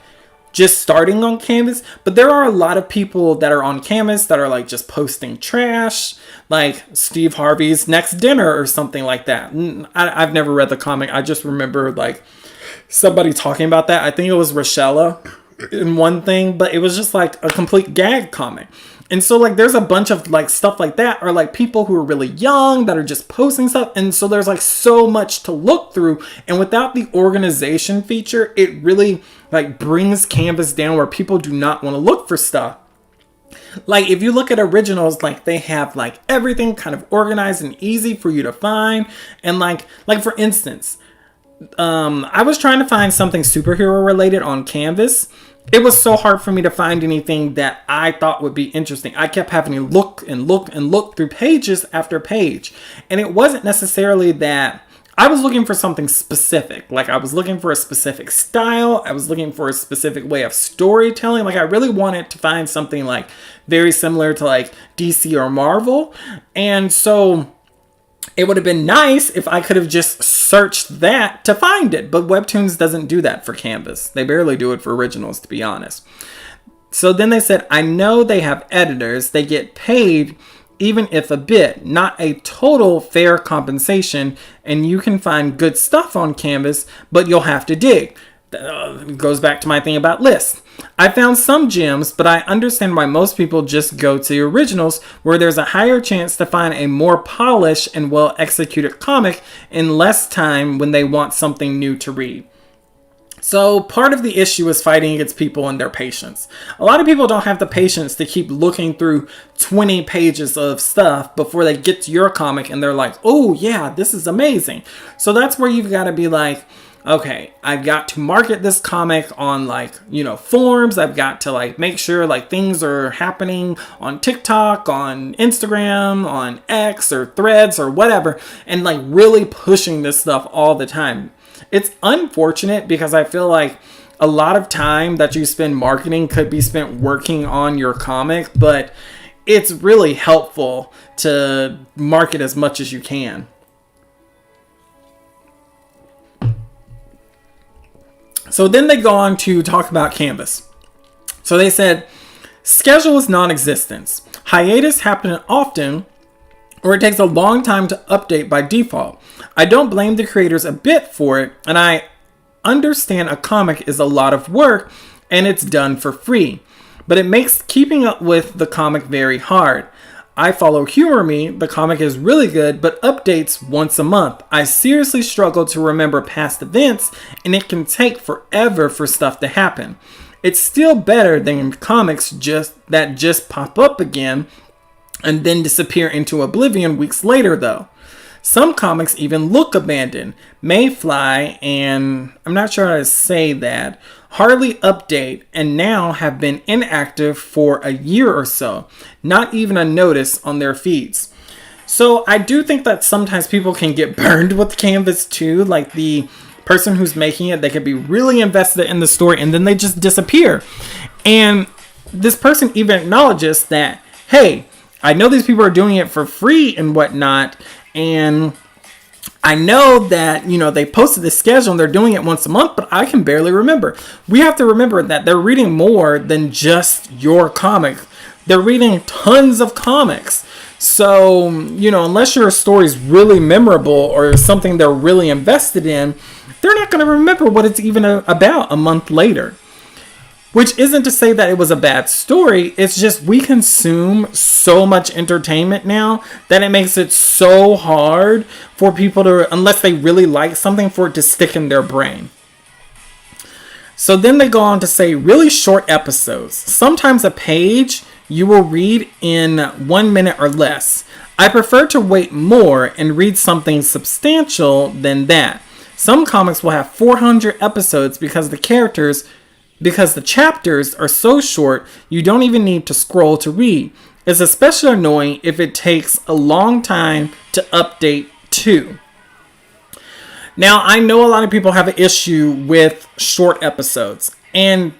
Speaker 1: just starting on Canvas, but there are a lot of people that are on Canvas that are like just posting trash, like Steve Harvey's Next Dinner or something like that. I've never read the comic. I just remember like somebody talking about that. I think it was Rochella in one thing, but it was just like a complete gag comic. And so like there's a bunch of like stuff like that, or like people who are really young that are just posting stuff. And so there's like so much to look through. And without the organization feature, it really like brings Canvas down where people do not want to look for stuff. Like, if you look at originals, like, they have, like, everything kind of organized and easy for you to find. And, like for instance, I was trying to find something superhero related on Canvas. It was so hard for me to find anything that I thought would be interesting. I kept having to look and look and look through pages after page. And it wasn't necessarily that I was looking for something specific. Like, I was looking for a specific style. I was looking for a specific way of storytelling. Like, I really wanted to find something like very similar to like DC or Marvel. And so it would have been nice if I could have just searched that to find it. But Webtoons doesn't do that for Canvas. They barely do it for originals, to be honest. So then they said, I know they have editors. They get paid, even if a bit, not a total fair compensation. And you can find good stuff on Canvas, but you'll have to dig. Goes back to my thing about lists. I found some gems, but I understand why most people just go to the originals, where there's a higher chance to find a more polished and well executed comic in less time when they want something new to read. So part of the issue is fighting against people and their patience. A lot of people don't have the patience to keep looking through 20 pages of stuff before they get to your comic and they're like, oh yeah, this is amazing. So that's where you've got to be like, okay, I've got to market this comic on like, forums. I've got to like make sure like things are happening on TikTok, on Instagram, on X or Threads or whatever, and like really pushing this stuff all the time. It's unfortunate because I feel like a lot of time that you spend marketing could be spent working on your comic, but it's really helpful to market as much as you can. So then they go on to talk about Canvas. So they said, schedule is non-existent. Hiatus happen often, or it takes a long time to update by default. I don't blame the creators a bit for it, and I understand a comic is a lot of work and it's done for free. But it makes keeping up with the comic very hard. I follow Humor Me. The comic is really good, but updates once a month. I seriously struggle to remember past events, and it can take forever for stuff to happen. It's still better than comics that just pop up again and then disappear into oblivion weeks later, though. Some comics even look abandoned. Mayfly and I'm not sure how to say that, hardly update and now have been inactive for a year or so. Not even a notice on their feeds. So I do think that sometimes people can get burned with Canvas too. Like the person who's making it, they can be really invested in the story and then they just disappear. And this person even acknowledges that, hey, I know these people are doing it for free and whatnot. And I know that, they posted this schedule and they're doing it once a month, but I can barely remember. We have to remember that they're reading more than just your comic. They're reading tons of comics. So, unless your story's really memorable or something they're really invested in, they're not going to remember what it's even about a month later. Which isn't to say that it was a bad story. It's just we consume so much entertainment now that it makes it so hard for people to, unless they really like something, for it to stick in their brain. So then they go on to say really short episodes. Sometimes a page you will read in 1 minute or less. I prefer to wait more and read something substantial than that. Some comics will have 400 episodes because the chapters are so short, you don't even need to scroll to read. It's especially annoying if it takes a long time to update too. Now, I know a lot of people have an issue with short episodes, and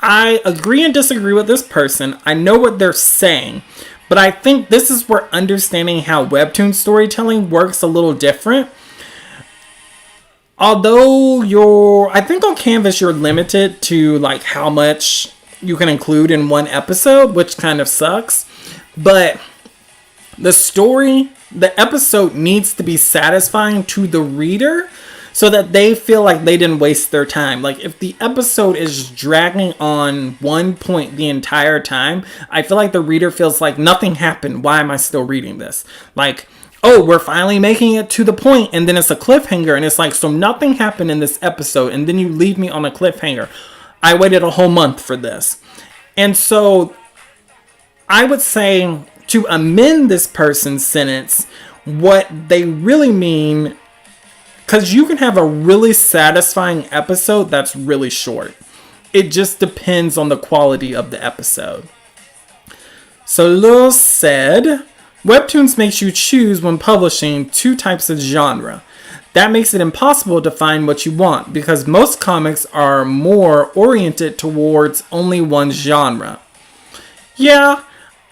Speaker 1: I agree and disagree with this person. I know what they're saying, but I think this is where understanding how Webtoon storytelling works a little different. Although I think on Canvas you're limited to like how much you can include in one episode, which kind of sucks. But the episode needs to be satisfying to the reader so that they feel like they didn't waste their time. Like if the episode is dragging on one point the entire time, I feel like the reader feels like nothing happened. Why am I still reading this? Like, oh, we're finally making it to the point, and then it's a cliffhanger, and it's like, so nothing happened in this episode, and then you leave me on a cliffhanger. I waited a whole month for this. And so I would say to amend this person's sentence, what they really mean, because you can have a really satisfying episode that's really short. It just depends on the quality of the episode. So Lil said, Webtoons makes you choose when publishing 2 types of genre. That makes it impossible to find what you want because most comics are more oriented towards only one genre. Yeah,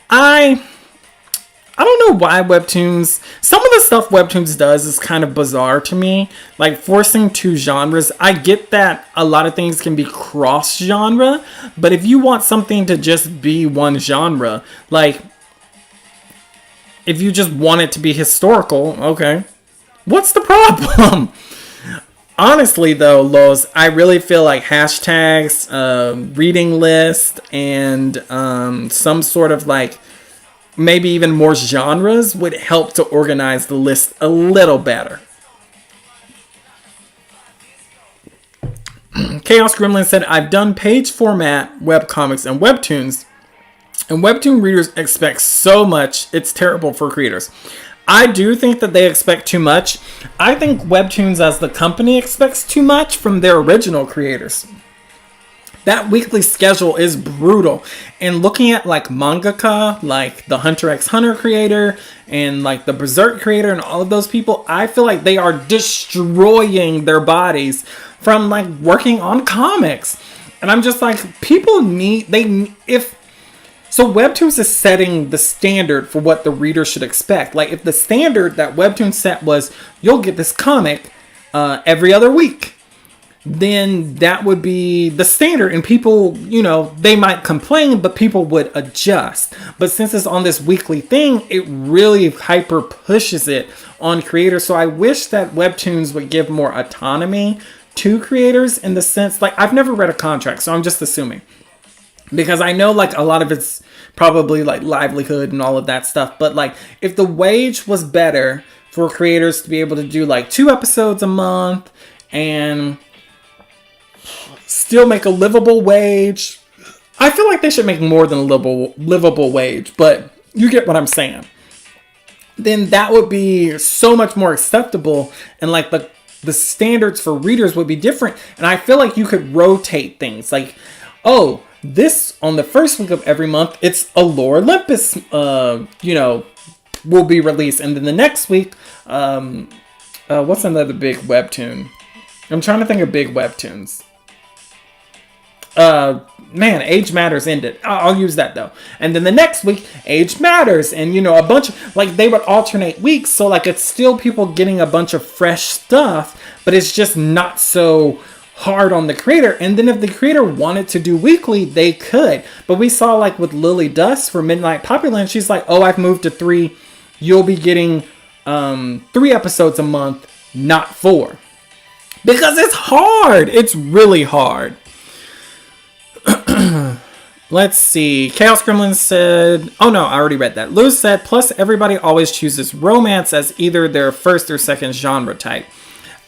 Speaker 1: I don't know why Webtoons... Some of the stuff Webtoons does is kind of bizarre to me. Like forcing 2 genres. I get that a lot of things can be cross-genre. But if you want something to just be one genre, like... If you just want it to be historical, okay. What's the problem? Honestly, though, Los, I really feel like hashtags, reading list, and some sort of like maybe even more genres would help to organize the list a little better. Chaos Gremlin said, I've done page format webcomics and Webtoons, and Webtoon readers expect so much, it's terrible for creators. I do think that they expect too much. I think Webtoons as the company expects too much from their original creators. That weekly schedule is brutal. And looking at like mangaka, like the Hunter x Hunter creator and like the Berserk creator and all of those people, I feel like they are destroying their bodies from like working on comics. And I'm just like, So Webtoons is setting the standard for what the reader should expect. Like if the standard that Webtoons set was, you'll get this comic every other week, then that would be the standard. And people, they might complain, but people would adjust. But since it's on this weekly thing, it really hyper pushes it on creators. So I wish that Webtoons would give more autonomy to creators in the sense, like I've never read a contract, so I'm just assuming. Because I know like a lot of it's probably like livelihood and all of that stuff. But like if the wage was better for creators to be able to do like 2 episodes a month and still make a livable wage. I feel like they should make more than a livable wage. But you get what I'm saying. Then that would be so much more acceptable. And like the standards for readers would be different. And I feel like you could rotate things. Like, oh, this, on the first week of every month, it's a Lore Olympus, will be released. And then the next week, what's another big Webtoon? I'm trying to think of big Webtoons. Age Matters ended. I'll use that though. And then the next week, Age Matters. And, a bunch of, like, they would alternate weeks. So, like, it's still people getting a bunch of fresh stuff, but it's just not so hard on the creator. And then if the creator wanted to do weekly, they could. But we saw like with Lily Dust for Midnight Popular, she's like, oh, I've moved to 3. You'll be getting 3 episodes a month, not 4. Because it's hard. It's really hard. Let's see. Chaos Gremlin said, oh no, I already read that. Luz said, plus everybody always chooses romance as either their first or second genre type.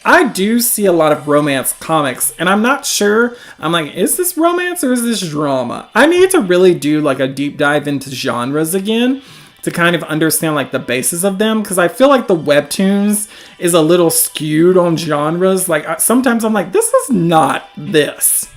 Speaker 1: I do see a lot of romance comics, and I'm not sure. I'm like, is this romance or is this drama? I need to really do like a deep dive into genres again to kind of understand like the basis of them, because I feel like the Webtoons is a little skewed on genres. Like sometimes I'm like, this is not this.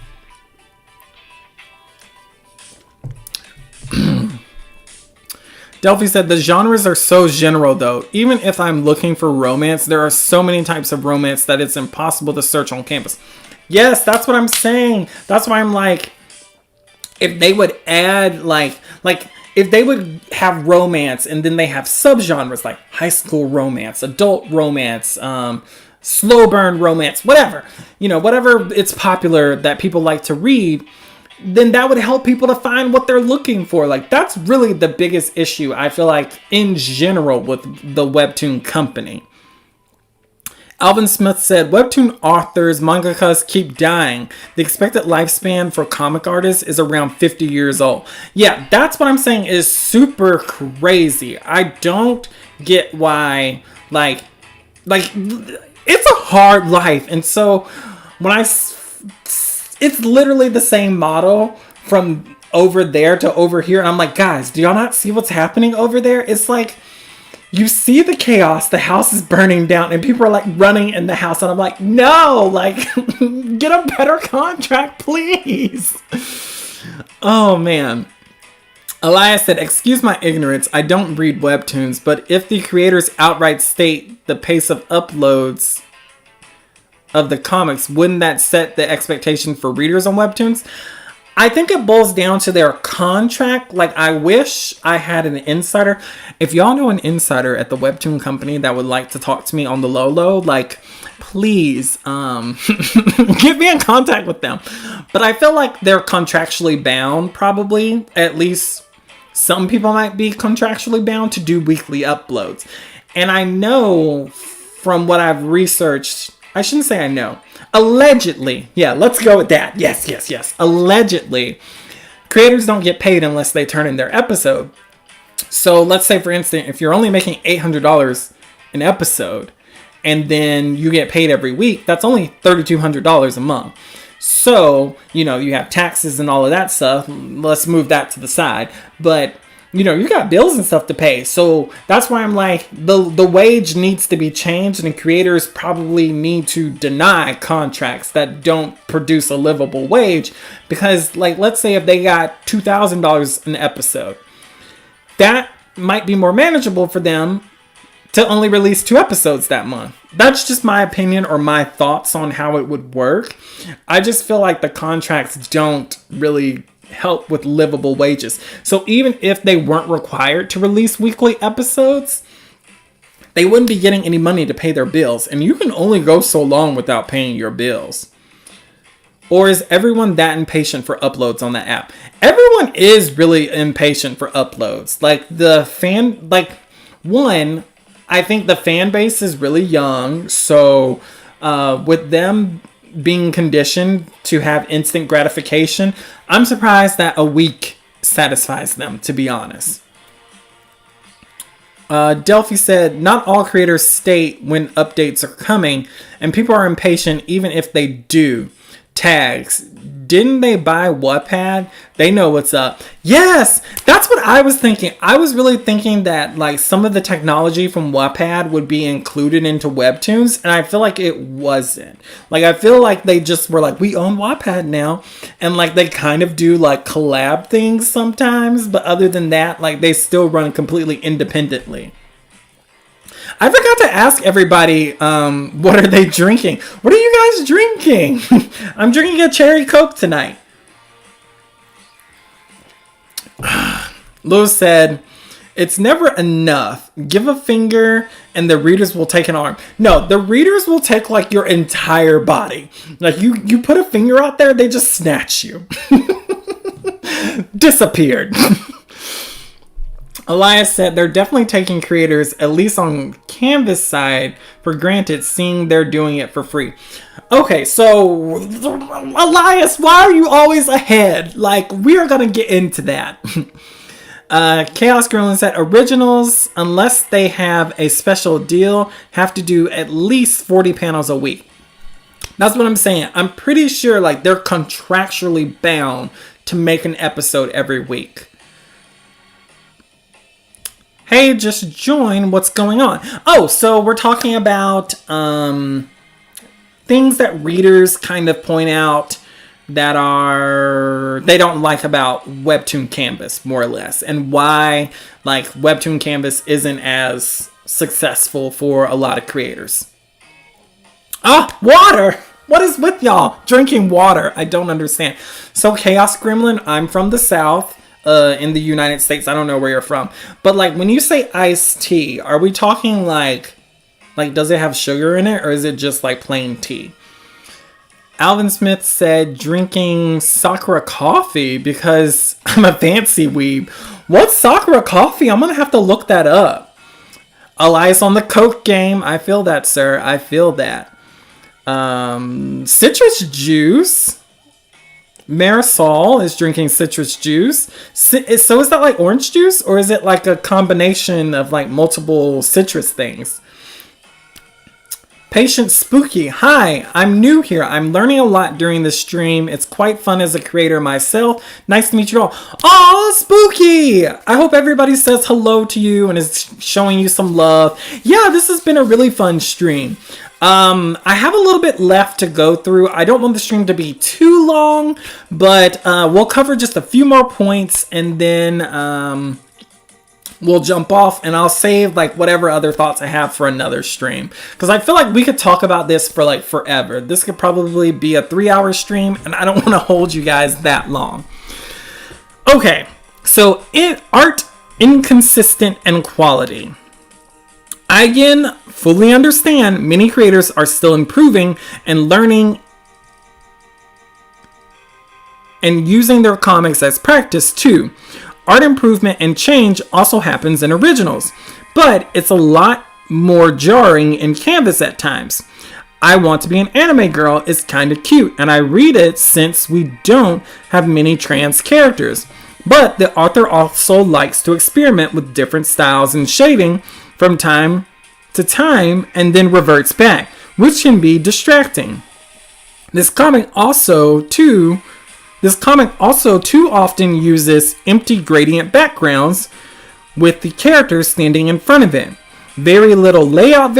Speaker 1: Delphi said, the genres are so general though. Even if I'm looking for romance, there are so many types of romance that it's impossible to search on campus. Yes, that's what I'm saying. That's why I'm like, if they would add like if they would have romance and then they have subgenres like high school romance, adult romance, slow burn romance, whatever, whatever it's popular that people like to read, then that would help people to find what they're looking for. Like, that's really the biggest issue, I feel like, in general with the Webtoon company. Alvin Smith said, Webtoon authors, mangakas keep dying. The expected lifespan for comic artists is around 50 years old. Yeah, that's what I'm saying is super crazy. I don't get why, like, it's a hard life. And so, when it's literally the same model from over there to over here. And I'm like, guys, do y'all not see what's happening over there? It's like, you see the chaos, the house is burning down, and people are like running in the house. And I'm like, no, like, get a better contract, please. Oh, man. Elias said, excuse my ignorance, I don't read Webtoons, but if the creators outright state the pace of uploads of the comics, wouldn't that set the expectation for readers on Webtoons? I think it boils down to their contract. Like, I wish I had an insider. If y'all know an insider at the Webtoon company that would like to talk to me on the low, like, please, get me in contact with them. But I feel like they're contractually bound, probably. At least some people might be contractually bound to do weekly uploads. And I know from what I've researched, I shouldn't say I know. Allegedly, yeah, let's go with that. Yes. Allegedly, creators don't get paid unless they turn in their episode. So let's say, for instance, if you're only making $800 an episode, and then you get paid every week, that's only $3,200 a month. So, you know, you have taxes and all of that stuff. Let's move that to the side. But, you know, you got bills and stuff to pay. So that's why I'm like, the wage needs to be changed, and creators probably need to deny contracts that don't produce a livable wage. Because, like, let's say if they got $2,000 an episode, that might be more manageable for them to only release 2 episodes that month. That's just my opinion or my thoughts on how it would work. I just feel like the contracts don't really help with livable wages. So even if they weren't required to release weekly episodes, they wouldn't be getting any money to pay their bills. And you can only go so long without paying your bills. Or is everyone that impatient for uploads on the app? Everyone is really impatient for uploads. I think the fan base is really young. So with them being conditioned to have instant gratification, I'm surprised that a week satisfies them, to be honest. Delphi said, not all creators state when updates are coming, and people are impatient even if they do. Tags. Didn't they buy Wattpad? They know what's up. Yes, that's what I was thinking. I was really thinking that like some of the technology from Wattpad would be included into Webtoons, and I feel like it wasn't. Like I feel like they just were like, we own Wattpad now, and like they kind of do like collab things sometimes, but other than that, like they still run completely independently. I forgot to ask everybody, what are they drinking? What are you guys drinking? I'm drinking a cherry Coke tonight. Lewis said, it's never enough. Give a finger and the readers will take an arm. No, the readers will take like your entire body. Like you put a finger out there, they just snatch you. Disappeared. Elias said they're definitely taking creators, at least on Canvas side, for granted, seeing they're doing it for free. Okay, so Elias, why are you always ahead? Like, we are going to get into that. Chaos Gremlin said originals, unless they have a special deal, have to do at least 40 panels a week. That's what I'm saying. I'm pretty sure like they're contractually bound to make an episode every week. Hey, just join. What's going on? Oh, so we're talking about things that readers kind of point out that they don't like about Webtoon Canvas, more or less, and why like Webtoon Canvas isn't as successful for a lot of creators. Water! What is with y'all? Drinking water. I don't understand. So Chaos Gremlin, I'm from the South. In the United States. I don't know where you're from. But like when you say iced tea, are we talking like does it have sugar in it or is it just like plain tea? Alvin Smith said drinking Sakura coffee because I'm a fancy weeb. What's Sakura coffee? I'm going to have to look that up. Elias on the Coke game. I feel that, sir. I feel that. Citrus juice. Marisol is drinking citrus juice. So is that like orange juice or is it like a combination of like multiple citrus things? Patient Spooky, hi, I'm new here. I'm learning a lot during this stream. It's quite fun as a creator myself. Nice to meet you all. Oh, Spooky! I hope everybody says hello to you and is showing you some love. Yeah, this has been a really fun stream. I have a little bit left to go through. I don't want the stream to be too long, but we'll cover just a few more points and then we'll jump off and I'll save like whatever other thoughts I have for another stream. Because I feel like we could talk about this for like forever. This could probably be a 3-hour stream and I don't want to hold you guys that long. Okay, so art inconsistent and quality. I again fully understand many creators are still improving and learning and using their comics as practice too. Art improvement and change also happens in originals, but it's a lot more jarring in Canvas at times. I Want to Be an Anime Girl is kind of cute, and I read it since we don't have many trans characters. But the author also likes to experiment with different styles and shading from time to time and then reverts back, which can be distracting. This comic also too often uses empty gradient backgrounds with the characters standing in front of it. Very little layout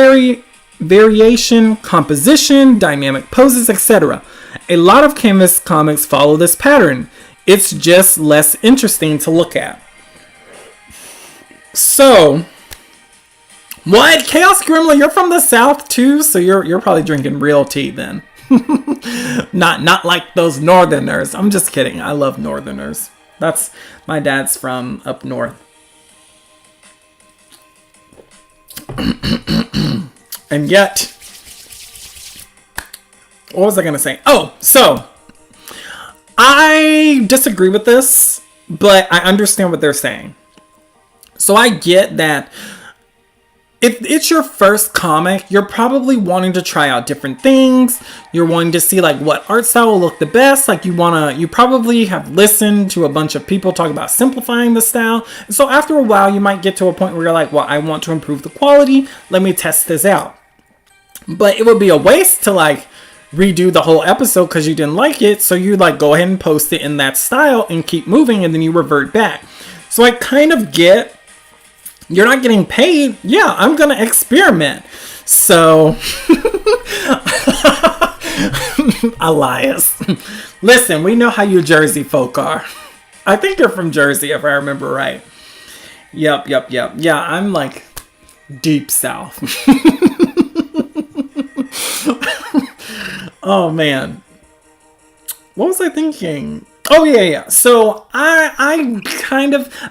Speaker 1: variation, composition, dynamic poses, etc. A lot of Canvas comics follow this pattern. It's just less interesting to look at. So, what? Chaos Gremlin, you're from the South too? So you're probably drinking real tea then. not like those Northerners. I'm just kidding. I love Northerners. That's my dad's from up north. And yet, what was I gonna say? Oh, so I disagree with this, but I understand what they're saying. So I get that if it's your first comic, you're probably wanting to try out different things. You're wanting to see like what art style will look the best. Like you probably have listened to a bunch of people talk about simplifying the style. And so after a while, you might get to a point where you're like, well, I want to improve the quality. Let me test this out. But it would be a waste to like redo the whole episode because you didn't like it. So you like go ahead and post it in that style and keep moving and then you revert back. So I kind of get, you're not getting paid. Yeah, I'm going to experiment. So, Elias, listen, we know how you Jersey folk are. I think you're from Jersey, if I remember right. Yep. Yeah, I'm like deep South. Oh, man. What was I thinking? Oh, yeah. So I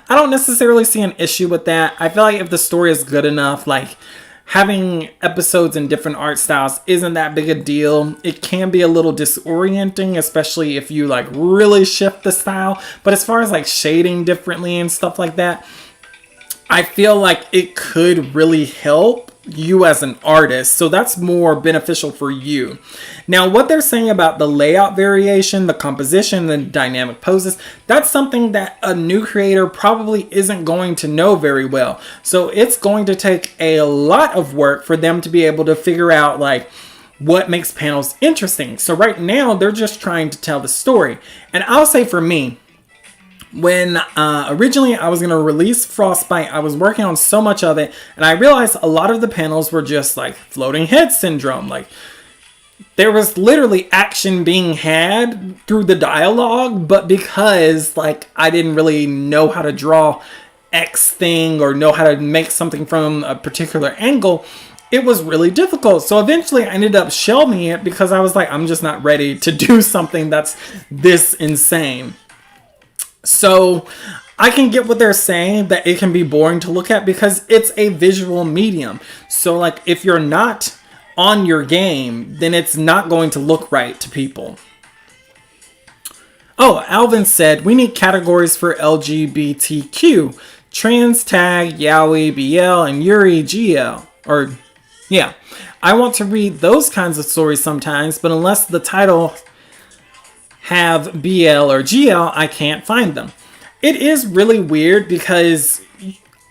Speaker 1: don't necessarily see an issue with that. I feel like if the story is good enough, like having episodes in different art styles isn't that big a deal. It can be a little disorienting, especially if you like really shift the style. But as far as like shading differently and stuff like that, I feel like it could really help you as an artist. So that's more beneficial for you. Now, what they're saying about the layout variation, the composition, the dynamic poses, that's something that a new creator probably isn't going to know very well. So it's going to take a lot of work for them to be able to figure out like what makes panels interesting. So right now they're just trying to tell the story. And I'll say for me, when originally I was going to release Frostbite, I was working on so much of it, and I realized a lot of the panels were just like floating head syndrome. Like there was literally action being had through the dialogue, but because like I didn't really know how to draw X thing or know how to make something from a particular angle, it was really difficult. So eventually I ended up shelving it because I was like, I'm just not ready to do something that's this insane. So I can get what they're saying, that it can be boring to look at because it's a visual medium. So like if you're not on your game, then it's not going to look right to people. Oh, Alvin said, we need categories for LGBTQ. Trans tag, Yaoi, BL, and Yuri, GL. Or, yeah. I want to read those kinds of stories sometimes, but unless the title have BL or GL, I can't find them. It is really weird because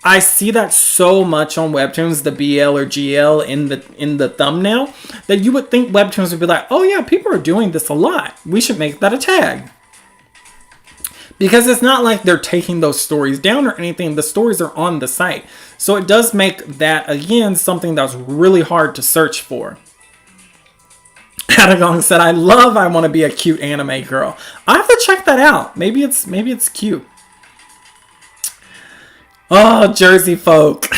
Speaker 1: I see that so much on Webtoons, the BL or GL in the thumbnail, that you would think Webtoons would be like, oh yeah, people are doing this a lot. We should make that a tag. Because it's not like they're taking those stories down or anything. The stories are on the site. So it does make that, again, something that's really hard to search for. Adagong said, I want to be a cute anime girl. I have to check that out. Maybe it's cute. Oh, Jersey folk.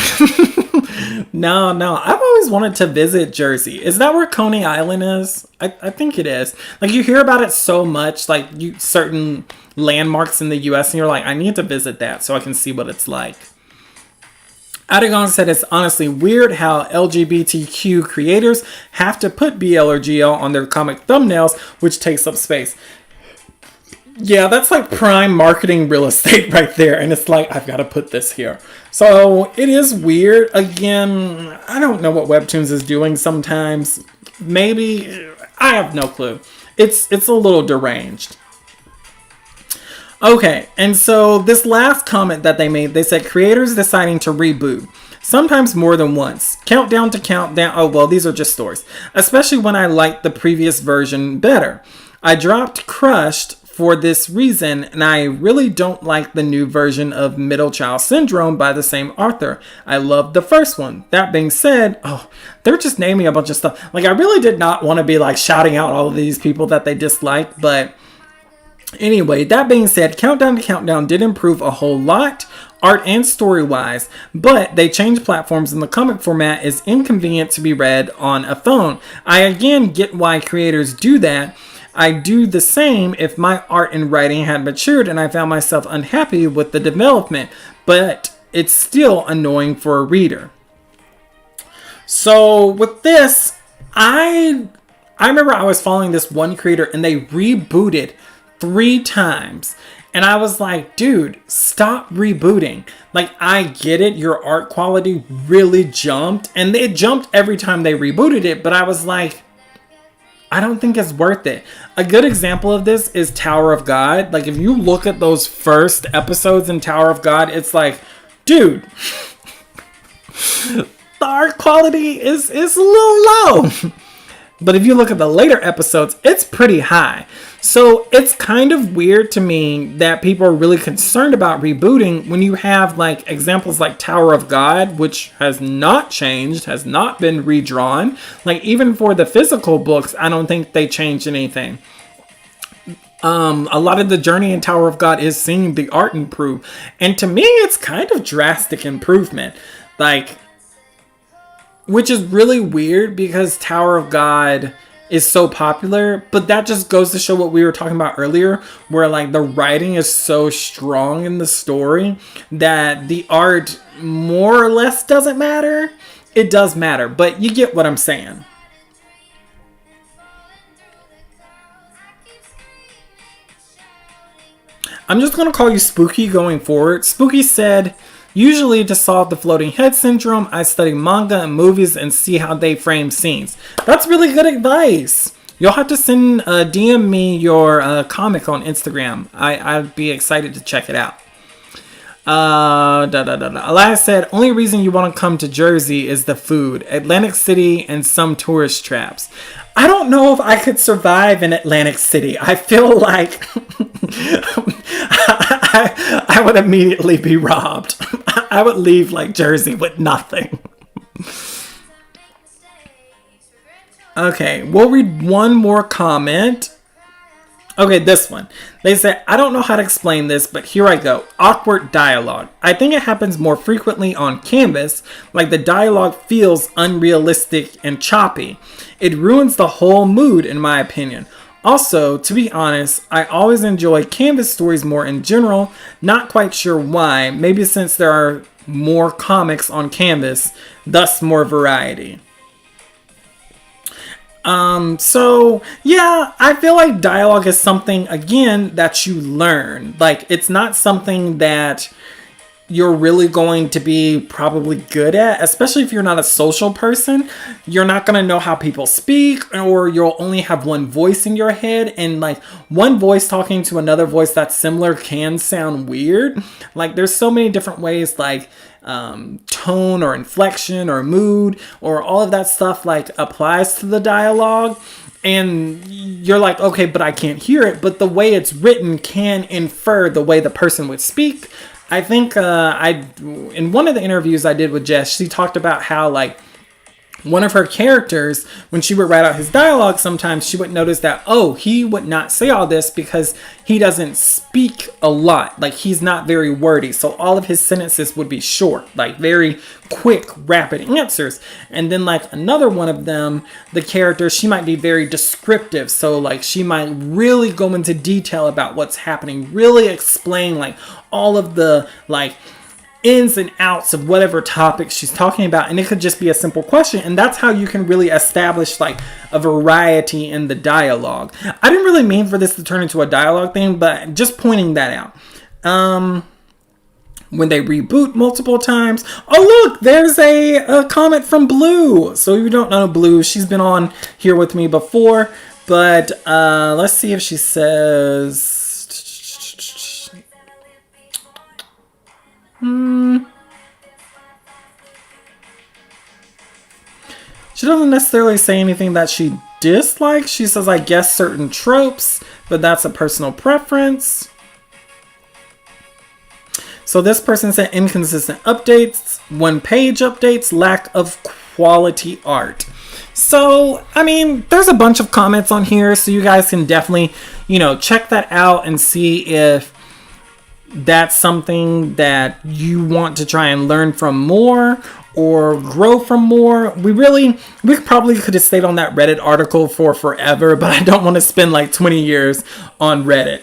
Speaker 1: No. I've always wanted to visit Jersey. Is that where Coney Island is? I think it is. Like, you hear about it so much, like certain landmarks in the US, and you're like, I need to visit that so I can see what it's like. Adagon said, it's honestly weird how LGBTQ creators have to put BL or GL on their comic thumbnails, which takes up space. Yeah, that's like prime marketing real estate right there. And it's like, I've got to put this here. So it is weird. Again, I don't know what Webtoons is doing sometimes. Maybe, I have no clue. It's a little deranged. Okay, and so this last comment that they made, they said, creators deciding to reboot. Sometimes more than once. Countdown to countdown. Oh, well, these are just stories. Especially when I liked the previous version better. I dropped Crushed for this reason, and I really don't like the new version of Middle Child Syndrome by the same author. I loved the first one. That being said, they're just naming a bunch of stuff. Like, I really did not want to be like shouting out all of these people that they dislike, but anyway, that being said, Countdown to Countdown did improve a whole lot, art and story-wise, but they changed platforms and the comic format is inconvenient to be read on a phone. I again get why creators do that. I do the same if my art and writing had matured and I found myself unhappy with the development, but it's still annoying for a reader. So with this, I remember I was following this one creator and they rebooted 3 times. And I was like, dude, stop rebooting. Like, I get it. Your art quality really jumped. And it jumped every time they rebooted it. But I was like, I don't think it's worth it. A good example of this is Tower of God. Like, if you look at those first episodes in Tower of God, it's like, dude, the art quality is a little low. But if you look at the later episodes, it's pretty high. So it's kind of weird to me that people are really concerned about rebooting when you have like examples like Tower of God, which has not changed, has not been redrawn. Like even for the physical books, I don't think they changed anything. A lot of the journey in Tower of God is seeing the art improve. And to me, it's kind of drastic improvement. Like, which is really weird because Tower of God is so popular, but that just goes to show what we were talking about earlier, where like the writing is so strong in the story that the art more or less doesn't matter. It does matter, but you get what I'm saying. I'm just going to call you Spooky going forward. Spooky said, usually to solve the floating head syndrome, I study manga and movies and see how they frame scenes. That's really good advice. You'll have to DM me your comic on Instagram. I'd be excited to check it out. Elias said, only reason you want to come to Jersey is the food, Atlantic City, and some tourist traps. I don't know if I could survive in Atlantic City. I feel like I would immediately be robbed. I would leave like Jersey with nothing. Okay, we'll read one more comment. Okay, this one. They said, I don't know how to explain this, but here I go. Awkward dialogue. I think it happens more frequently on Canvas, like the dialogue feels unrealistic and choppy. It ruins the whole mood, in my opinion. Also, to be honest, I always enjoy Canvas stories more in general. Not quite sure why. Maybe since there are more comics on Canvas, thus more variety. So yeah, I feel like dialogue is something, again, that you learn. Like, it's not something that you're really going to be probably good at, especially if you're not a social person. You're not going to know how people speak, or you'll only have one voice in your head, and like one voice talking to another voice that's similar can sound weird. Like, there's so many different ways. Like, tone or inflection or mood or all of that stuff like applies to the dialogue. And you're like, okay, but I can't hear it. But the way it's written can infer the way the person would speak. I think in one of the interviews I did with Jess, she talked about how like one of her characters, when she would write out his dialogue, sometimes she would notice that, oh, he would not say all this because he doesn't speak a lot. Like, he's not very wordy. So all of his sentences would be short, like very quick, rapid answers. And then like another one of them, the character, she might be very descriptive. So like she might really go into detail about what's happening, really explain like all of the like ins and outs of whatever topic she's talking about, and it could just be a simple question, and that's how you can really establish like a variety in the dialogue. I didn't really mean for this to turn into a dialogue thing, but just pointing that out. When they reboot multiple times. Oh look, there's a comment from Blue. So if you don't know Blue, she's been on here with me before, but let's see if she says she doesn't necessarily say anything that she dislikes. She says, I guess certain tropes, but that's a personal preference. So this person said inconsistent updates, one-page updates, lack of quality art. So, I mean, there's a bunch of comments on here, so you guys can definitely, check that out and see if that's something that you want to try and learn from more or grow from more. We probably could have stayed on that Reddit article for forever, but I don't want to spend like 20 years on Reddit.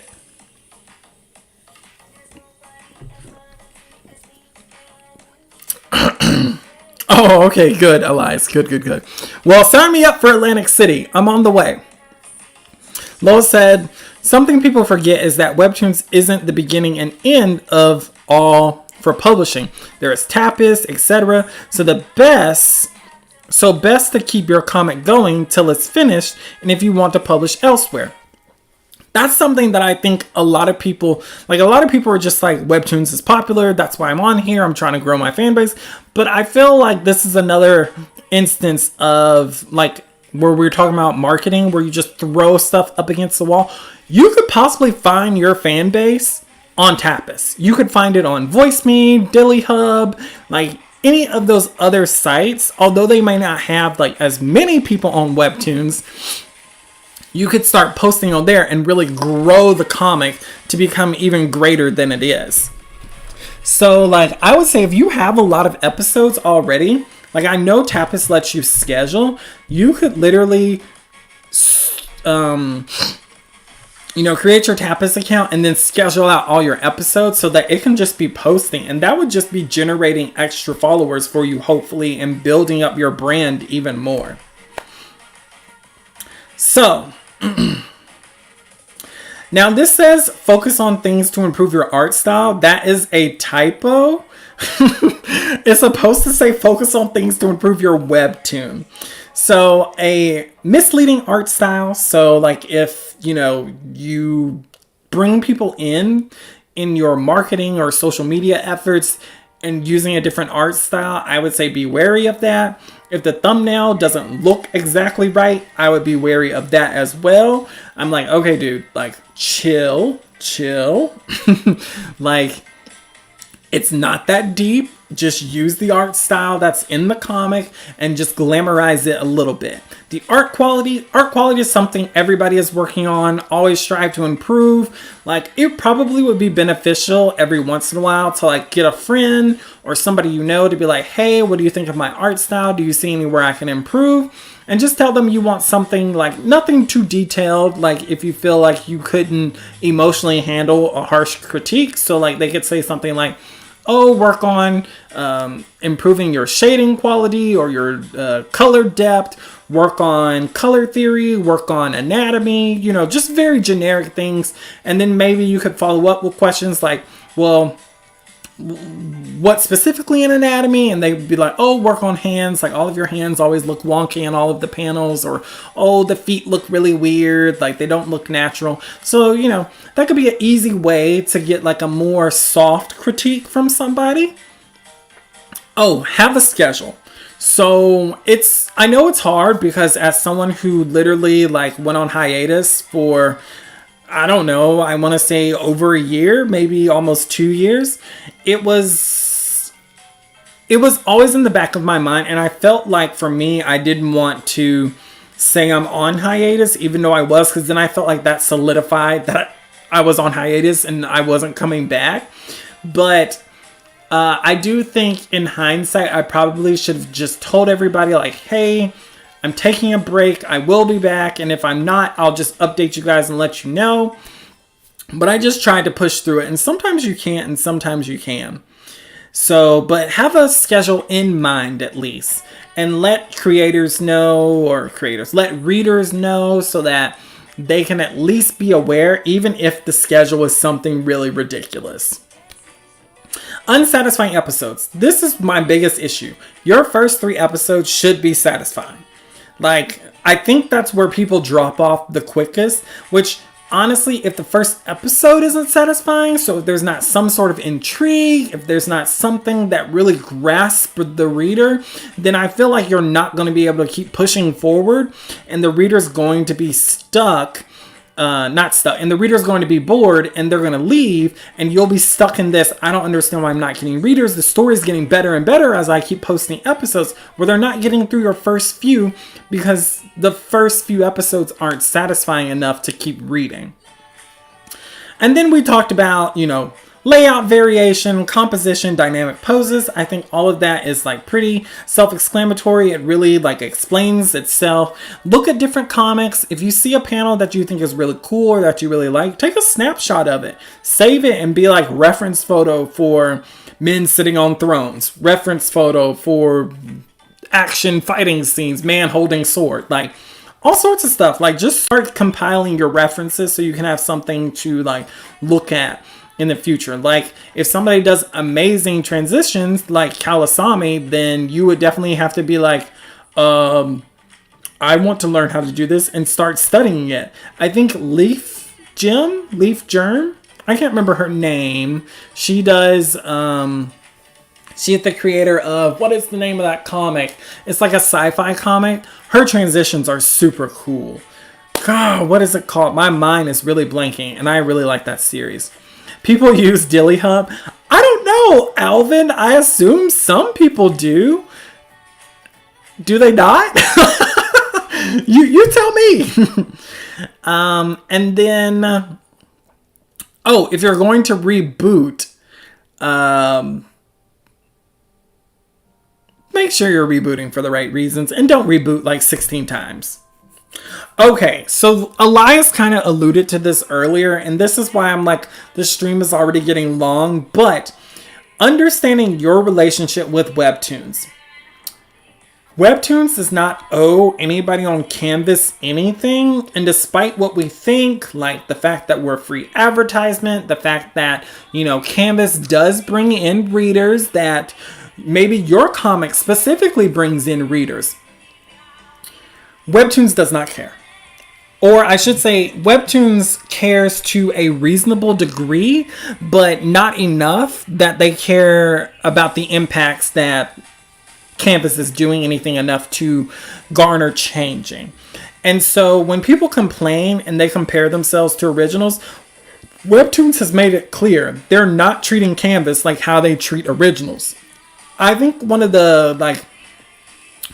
Speaker 1: Oh, okay, good, Elias. Good. Well, sign me up for Atlantic City. I'm on the way. Lois said, something people forget is that Webtoons isn't the beginning and end of all for publishing. There is Tapest, etc. So best to keep your comic going till it's finished, and if you want to publish elsewhere. That's something that I think a lot of people are just like, Webtoons is popular, that's why I'm on here, I'm trying to grow my fan base. But I feel like this is another instance of like where we're talking about marketing, where you just throw stuff up against the wall. You could possibly find your fan base on Tapest. You could find it on VoiceMe, Dilly Hub, like any of those other sites. Although they may not have like as many people on Webtoons, you could start posting on there and really grow the comic to become even greater than it is. So like I would say if you have a lot of episodes already, like I know Tapest lets you schedule, you could literally create your Tapest account and then schedule out all your episodes so that it can just be posting, and that would just be generating extra followers for you, hopefully, and building up your brand even more. So now this says focus on things to improve your art style. That is a typo. It's supposed to say focus on things to improve your webtoon. So a misleading art style. So like if, you bring people in your marketing or social media efforts and using a different art style, I would say be wary of that. If the thumbnail doesn't look exactly right, I would be wary of that as well. I'm like, okay, dude, like chill. Like, it's not that deep. Just use the art style that's in the comic and just glamorize it a little bit. The art quality is something everybody is working on. Always strive to improve. Like, it probably would be beneficial every once in a while to like get a friend or somebody to be like, hey, what do you think of my art style? Do you see anywhere I can improve? And just tell them you want something like nothing too detailed. Like if you feel like you couldn't emotionally handle a harsh critique. So like they could say something like, oh, work on improving your shading quality or your color depth, work on color theory, work on anatomy, just very generic things. And then maybe you could follow up with questions like, well, what specifically in anatomy? And they'd be like, oh, work on hands. Like all of your hands always look wonky in all of the panels, or, oh, the feet look really weird. Like they don't look natural. So, that could be an easy way to get like a more soft critique from somebody. Oh, have a schedule. So I know it's hard because as someone who literally like went on hiatus for, I don't know, I want to say over a year, maybe almost 2 years, it was always in the back of my mind. And I felt like for me, I didn't want to say I'm on hiatus, even though I was, because then I felt like that solidified that I was on hiatus and I wasn't coming back. But I do think in hindsight, I probably should have just told everybody like, hey, I'm taking a break. I will be back. And if I'm not, I'll just update you guys and let you know. But I just tried to push through it. And sometimes you can't and sometimes you can. So, but have a schedule in mind at least. And let creators know, or let readers know so that they can at least be aware, even if the schedule is something really ridiculous. Unsatisfying episodes. This is my biggest issue. Your first 3 episodes should be satisfying. Like, I think that's where people drop off the quickest, which honestly, if the first episode isn't satisfying, so if there's not some sort of intrigue, if there's not something that really grasps the reader, then I feel like you're not going to be able to keep pushing forward, and the reader's going to be and the reader's going to be bored and they're going to leave, and you'll be stuck in this, I don't understand why I'm not getting readers. The story's getting better and better as I keep posting episodes, where they're not getting through your first few because the first few episodes aren't satisfying enough to keep reading. And then we talked about, layout variation, composition, dynamic poses. I think all of that is like pretty self-explanatory. It really like explains itself. Look at different comics. If you see a panel that you think is really cool or that you really like, take a snapshot of it. Save it and be like reference photo for men sitting on thrones. Reference photo for action fighting scenes, man holding sword. Like all sorts of stuff. Like just start compiling your references so you can have something to like look at in the future. Like if somebody does amazing transitions like Kalasami, then you would definitely have to be like, I want to learn how to do this and start studying it. I think Leaf Germ, I can't remember her name. She does, she is the creator of, what is the name of that comic? It's like a sci-fi comic. Her transitions are super cool. God, what is it called? My mind is really blanking, and I really like that series. People use Dilly Hub. I don't know, Alvin. I assume some people do. Do they not? you tell me. And then, if you're going to reboot, make sure you're rebooting for the right reasons and don't reboot like 16 times. Okay, so Elias kind of alluded to this earlier, and this is why I'm like, the stream is already getting long, but understanding your relationship with Webtoons. Webtoons does not owe anybody on Canvas anything, and despite what we think, like the fact that we're free advertisement, the fact that, Canvas does bring in readers, that maybe your comic specifically brings in readers, Webtoons does not care. Or I should say, Webtoons cares to a reasonable degree, but not enough that they care about the impacts that Canvas is doing anything enough to garner changing. And so when people complain and they compare themselves to originals, Webtoons has made it clear they're not treating Canvas like how they treat originals. I think one of the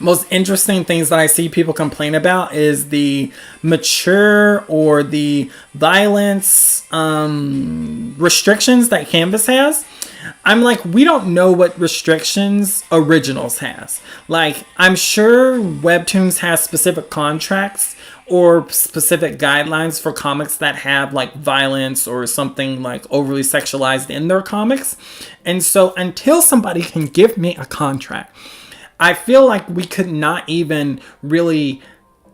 Speaker 1: most interesting things that I see people complain about is the mature or the violence restrictions that Canvas has. I'm like, we don't know what restrictions Originals has. Like, I'm sure Webtoons has specific contracts or specific guidelines for comics that have like violence or something like overly sexualized in their comics. And so until somebody can give me a contract, I feel like we could not even really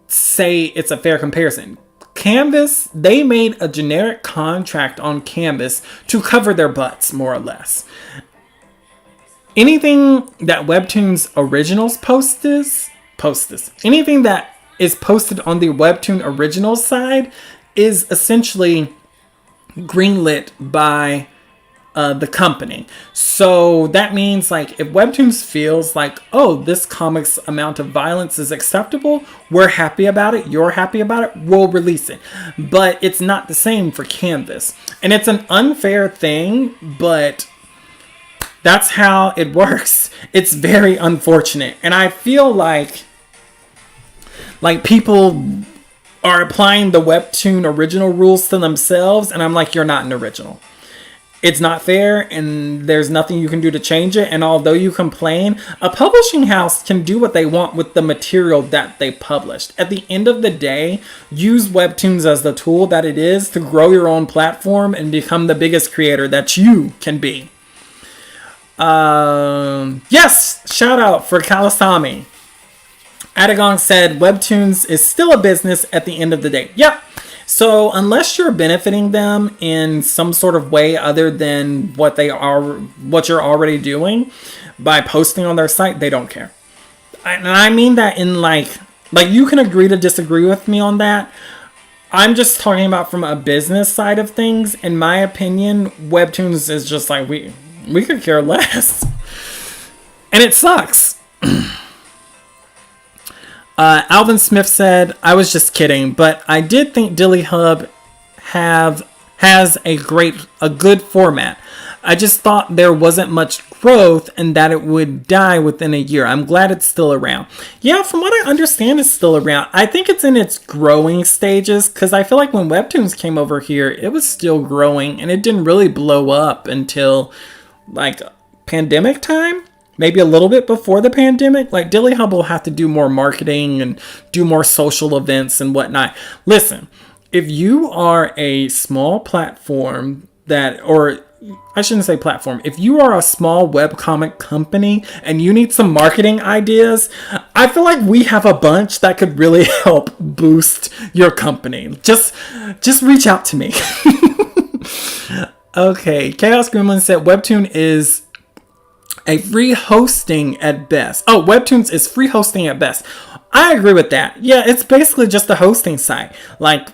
Speaker 1: say it's a fair comparison. Canvas, they made a generic contract on Canvas to cover their butts, more or less. Anything that Webtoons Originals post this, anything that is posted on the Webtoon Originals side is essentially greenlit by the company. So that means like if Webtoons feels like, oh, this comic's amount of violence is acceptable, we're happy about it, you're happy about it, we'll release it. But it's not the same for Canvas. And it's an unfair thing, but that's how it works. It's very unfortunate. And I feel like people are applying the Webtoon original rules to themselves, and I'm like, you're not an original. It's not fair, and there's nothing you can do to change it. And although you complain, a publishing house can do what they want with the material that they published. At the end of the day, use Webtoons as the tool that it is to grow your own platform and become the biggest creator that you can be. Yes, shout out for Kalasami. Adagong said Webtoons is still a business at the end of the day. Yep. So unless you're benefiting them in some sort of way other than what you're already doing by posting on their site, they don't care. And I mean that in like you can agree to disagree with me on that. I'm just talking about from a business side of things. In my opinion, Webtoons is just like we could care less. And it sucks. Alvin Smith said, I was just kidding, but I did think Dilly Hub has a good format. I just thought there wasn't much growth and that it would die within a year. I'm glad it's still around. Yeah, from what I understand, it's still around. I think it's in its growing stages because I feel like when Webtoons came over here, it was still growing and it didn't really blow up until like pandemic time. Maybe a little bit before the pandemic. Like Dilly Hub will have to do more marketing and do more social events and whatnot. Listen, if you are a small platform or I shouldn't say platform. If you are a small webcomic company and you need some marketing ideas, I feel like we have a bunch that could really help boost your company. Just reach out to me. Okay, Chaos Gremlin said Webtoon is a free hosting at best. Oh, Webtoons is free hosting at best. I agree with that. Yeah, it's basically just a hosting site. Like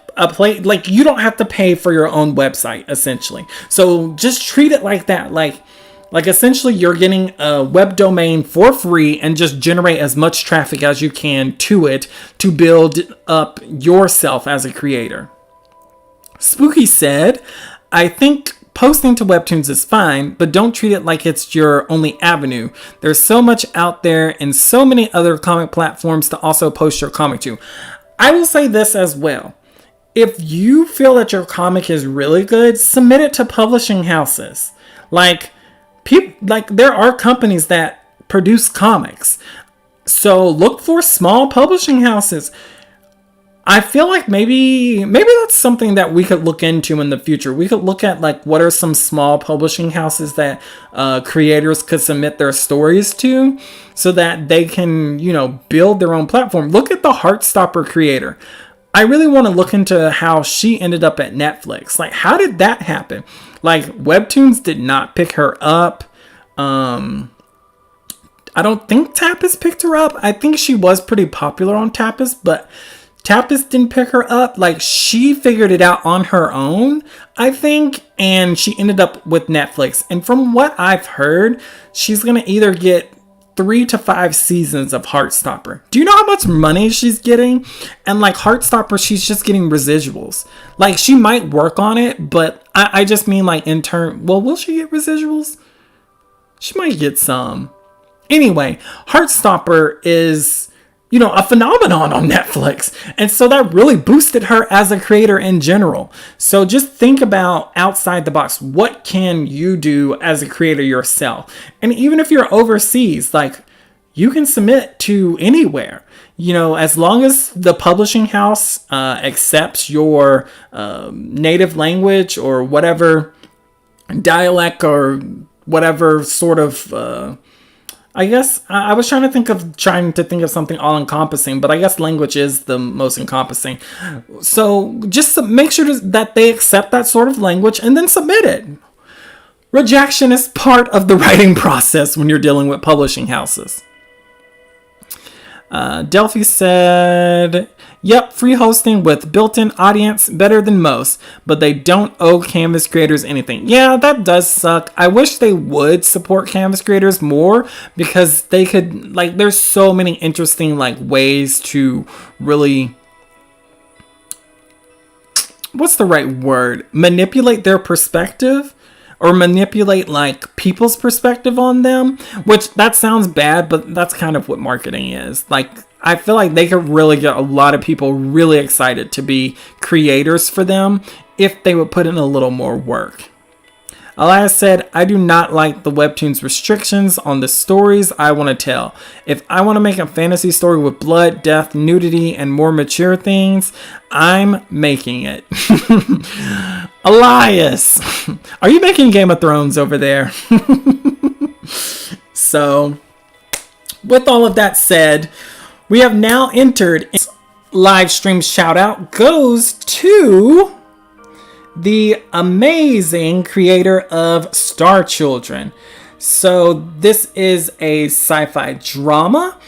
Speaker 1: you don't have to pay for your own website, essentially. So just treat it like that. Like essentially you're getting a web domain for free and just generate as much traffic as you can to it to build up yourself as a creator. Spooky said, I think posting to Webtoons is fine, but don't treat it like it's your only avenue. There's so much out there and so many other comic platforms to also post your comic to. I will say this as well. If you feel that your comic is really good, submit it to publishing houses. There are companies that produce comics. So look for small publishing houses. I feel like maybe that's something that we could look into in the future. We could look at what are some small publishing houses that creators could submit their stories to so that they can, build their own platform. Look at the Heartstopper creator. I really want to look into how she ended up at Netflix. How did that happen? Webtoons did not pick her up. I don't think Tapas picked her up. I think she was pretty popular on Tapas, but Tapas didn't pick her up. She figured it out on her own, I think, and she ended up with Netflix. And from what I've heard, she's going to either get 3 to 5 seasons of Heartstopper. Do you know how much money she's getting? And Heartstopper, she's just getting residuals. She might work on it, but I just mean in turn, well, will she get residuals? She might get some. Anyway, Heartstopper is a phenomenon on Netflix. And so that really boosted her as a creator in general. So just think about outside the box. What can you do as a creator yourself? And even if you're overseas, you can submit to anywhere. As long as the publishing house accepts your native language or whatever dialect or whatever sort of I guess I was trying to think of something all encompassing, but I guess language is the most encompassing. So just make sure that they accept that sort of language and then submit it. Rejection is part of the writing process when you're dealing with publishing houses. Delphi said, Yep, free hosting with built-in audience, better than most, but they don't owe Canvas creators anything. Yeah, that does suck. I wish they would support Canvas creators more, because they could, like, there's so many interesting, like, ways to really, what's the right word? Manipulate their perspective, or manipulate, like, people's perspective on them, which that sounds bad, but that's kind of what marketing is. Like, I feel like they could really get a lot of people really excited to be creators for them if they would put in a little more work. Elias said, I do not like the Webtoons restrictions on the stories I want to tell. If I want to make a fantasy story with blood, death, nudity, and more mature things, I'm making it. Elias, are you making Game of Thrones over there? So, with all of that said, we have now entered live stream shout out goes to the amazing creator of Star Children. So this is a sci-fi drama,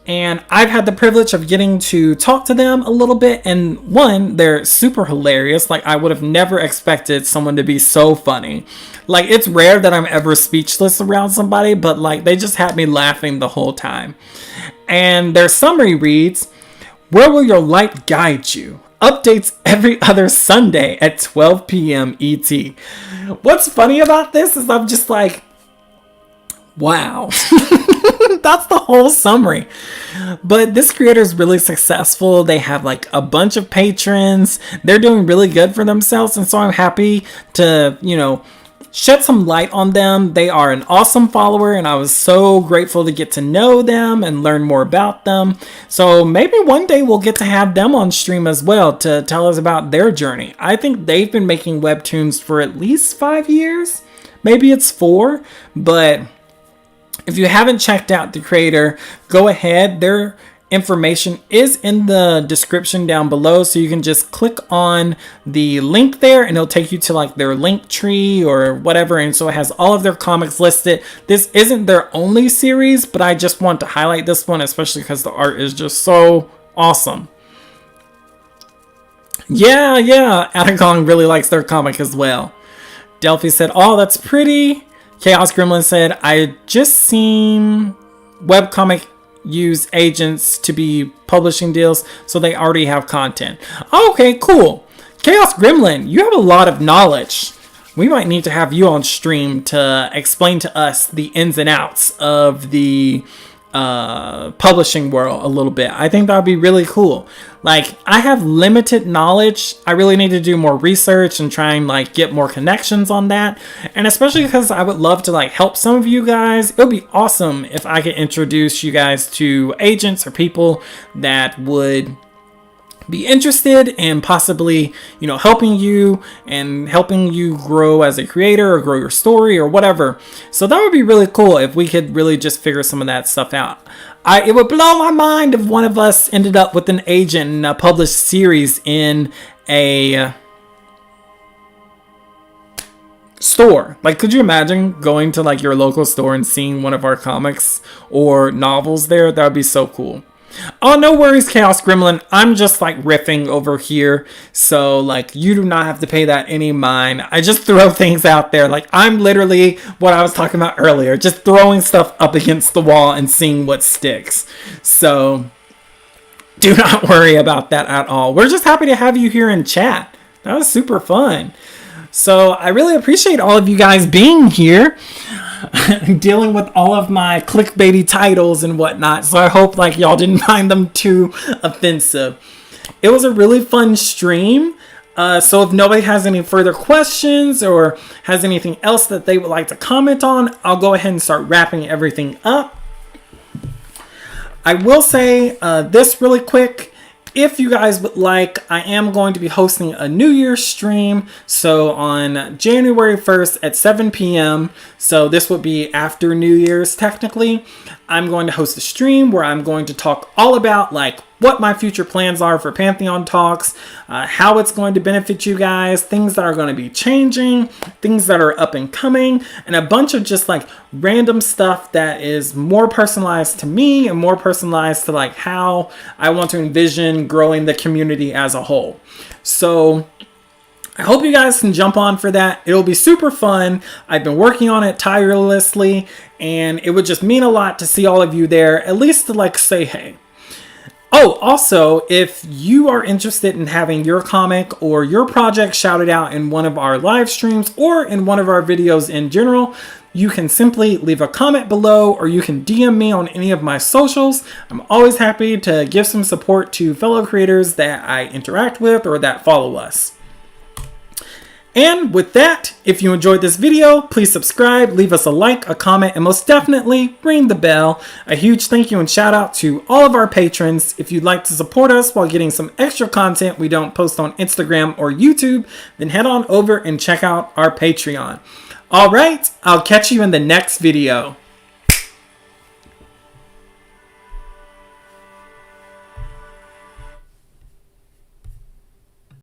Speaker 1: and I've had the privilege of getting to talk to them a little bit, and one, they're super hilarious. Like, I would have never expected someone to be so funny. Like, it's rare that I'm ever speechless around somebody, but like, they just had me laughing the whole time. And their summary reads, where will your light guide you? Updates every other Sunday at 12 p.m. ET. What's funny about this is I'm just like, wow. That's the whole summary. But this creator is really successful. They have like a bunch of patrons. They're doing really good for themselves. And so I'm happy to, shed some light on them. They are an awesome follower, and I was so grateful to get to know them and learn more about them. So maybe one day we'll get to have them on stream as well to tell us about their journey. I think they've been making Webtoons for at least 5 years. Maybe it's 4, but if you haven't checked out the creator, go ahead. Their information is in the description down below, so you can just click on the link there and it'll take you to like their link tree or whatever, and so it has all of their comics listed. This isn't their only series, but I just want to highlight this one, especially because the art is just so awesome. Yeah, Atacon really likes their comic as well. Delphi said, oh, that's pretty. Chaos Gremlin said, I just seen webcomic use agents to be publishing deals, so they already have content. Okay, cool. Chaos Gremlin, you have a lot of knowledge. We might need to have you on stream to explain to us the ins and outs of the publishing world a little bit. I think that would be really cool. Like, I have limited knowledge. I really need to do more research and try and like get more connections on that. And especially because I would love to like help some of you guys. It would be awesome if I could introduce you guys to agents or people that would be interested in possibly, helping you and helping you grow as a creator or grow your story or whatever. So that would be really cool if we could really just figure some of that stuff out. It would blow my mind if one of us ended up with an agent and a published series in a store. Like, could you imagine going to like your local store and seeing one of our comics or novels there? That would be so cool. Oh, no worries, Chaos Gremlin. I'm just like riffing over here. So like, you do not have to pay that any mind. I just throw things out there. Like, I'm literally what I was talking about earlier, just throwing stuff up against the wall and seeing what sticks. So do not worry about that at all. We're just happy to have you here in chat. That was super fun. So I really appreciate all of you guys being here. Dealing with all of my clickbaity titles and whatnot, so I hope like y'all didn't find them too offensive. It was a really fun stream, so if nobody has any further questions or has anything else that they would like to comment on, I'll go ahead and start wrapping everything up. I will say this really quick. If you guys would like, I am going to be hosting a New Year's stream. So on January 1st at 7 p.m. So this would be after New Year's technically. I'm going to host a stream where I'm going to talk all about like what my future plans are for Pantheon Talks, how it's going to benefit you guys, things that are going to be changing, things that are up and coming, and a bunch of just like random stuff that is more personalized to me and more personalized to like how I want to envision growing the community as a whole. So I hope you guys can jump on for that. It'll be super fun. I've been working on it tirelessly, and it would just mean a lot to see all of you there, at least to like say hey. Oh, also, if you are interested in having your comic or your project shouted out in one of our live streams or in one of our videos in general, you can simply leave a comment below, or you can DM me on any of my socials. I'm always happy to give some support to fellow creators that I interact with or that follow us. And with that, if you enjoyed this video, please subscribe, leave us a like, a comment, and most definitely ring the bell. A huge thank you and shout out to all of our patrons. If you'd like to support us while getting some extra content we don't post on Instagram or YouTube, then head on over and check out our Patreon. All right, I'll catch you in the next video.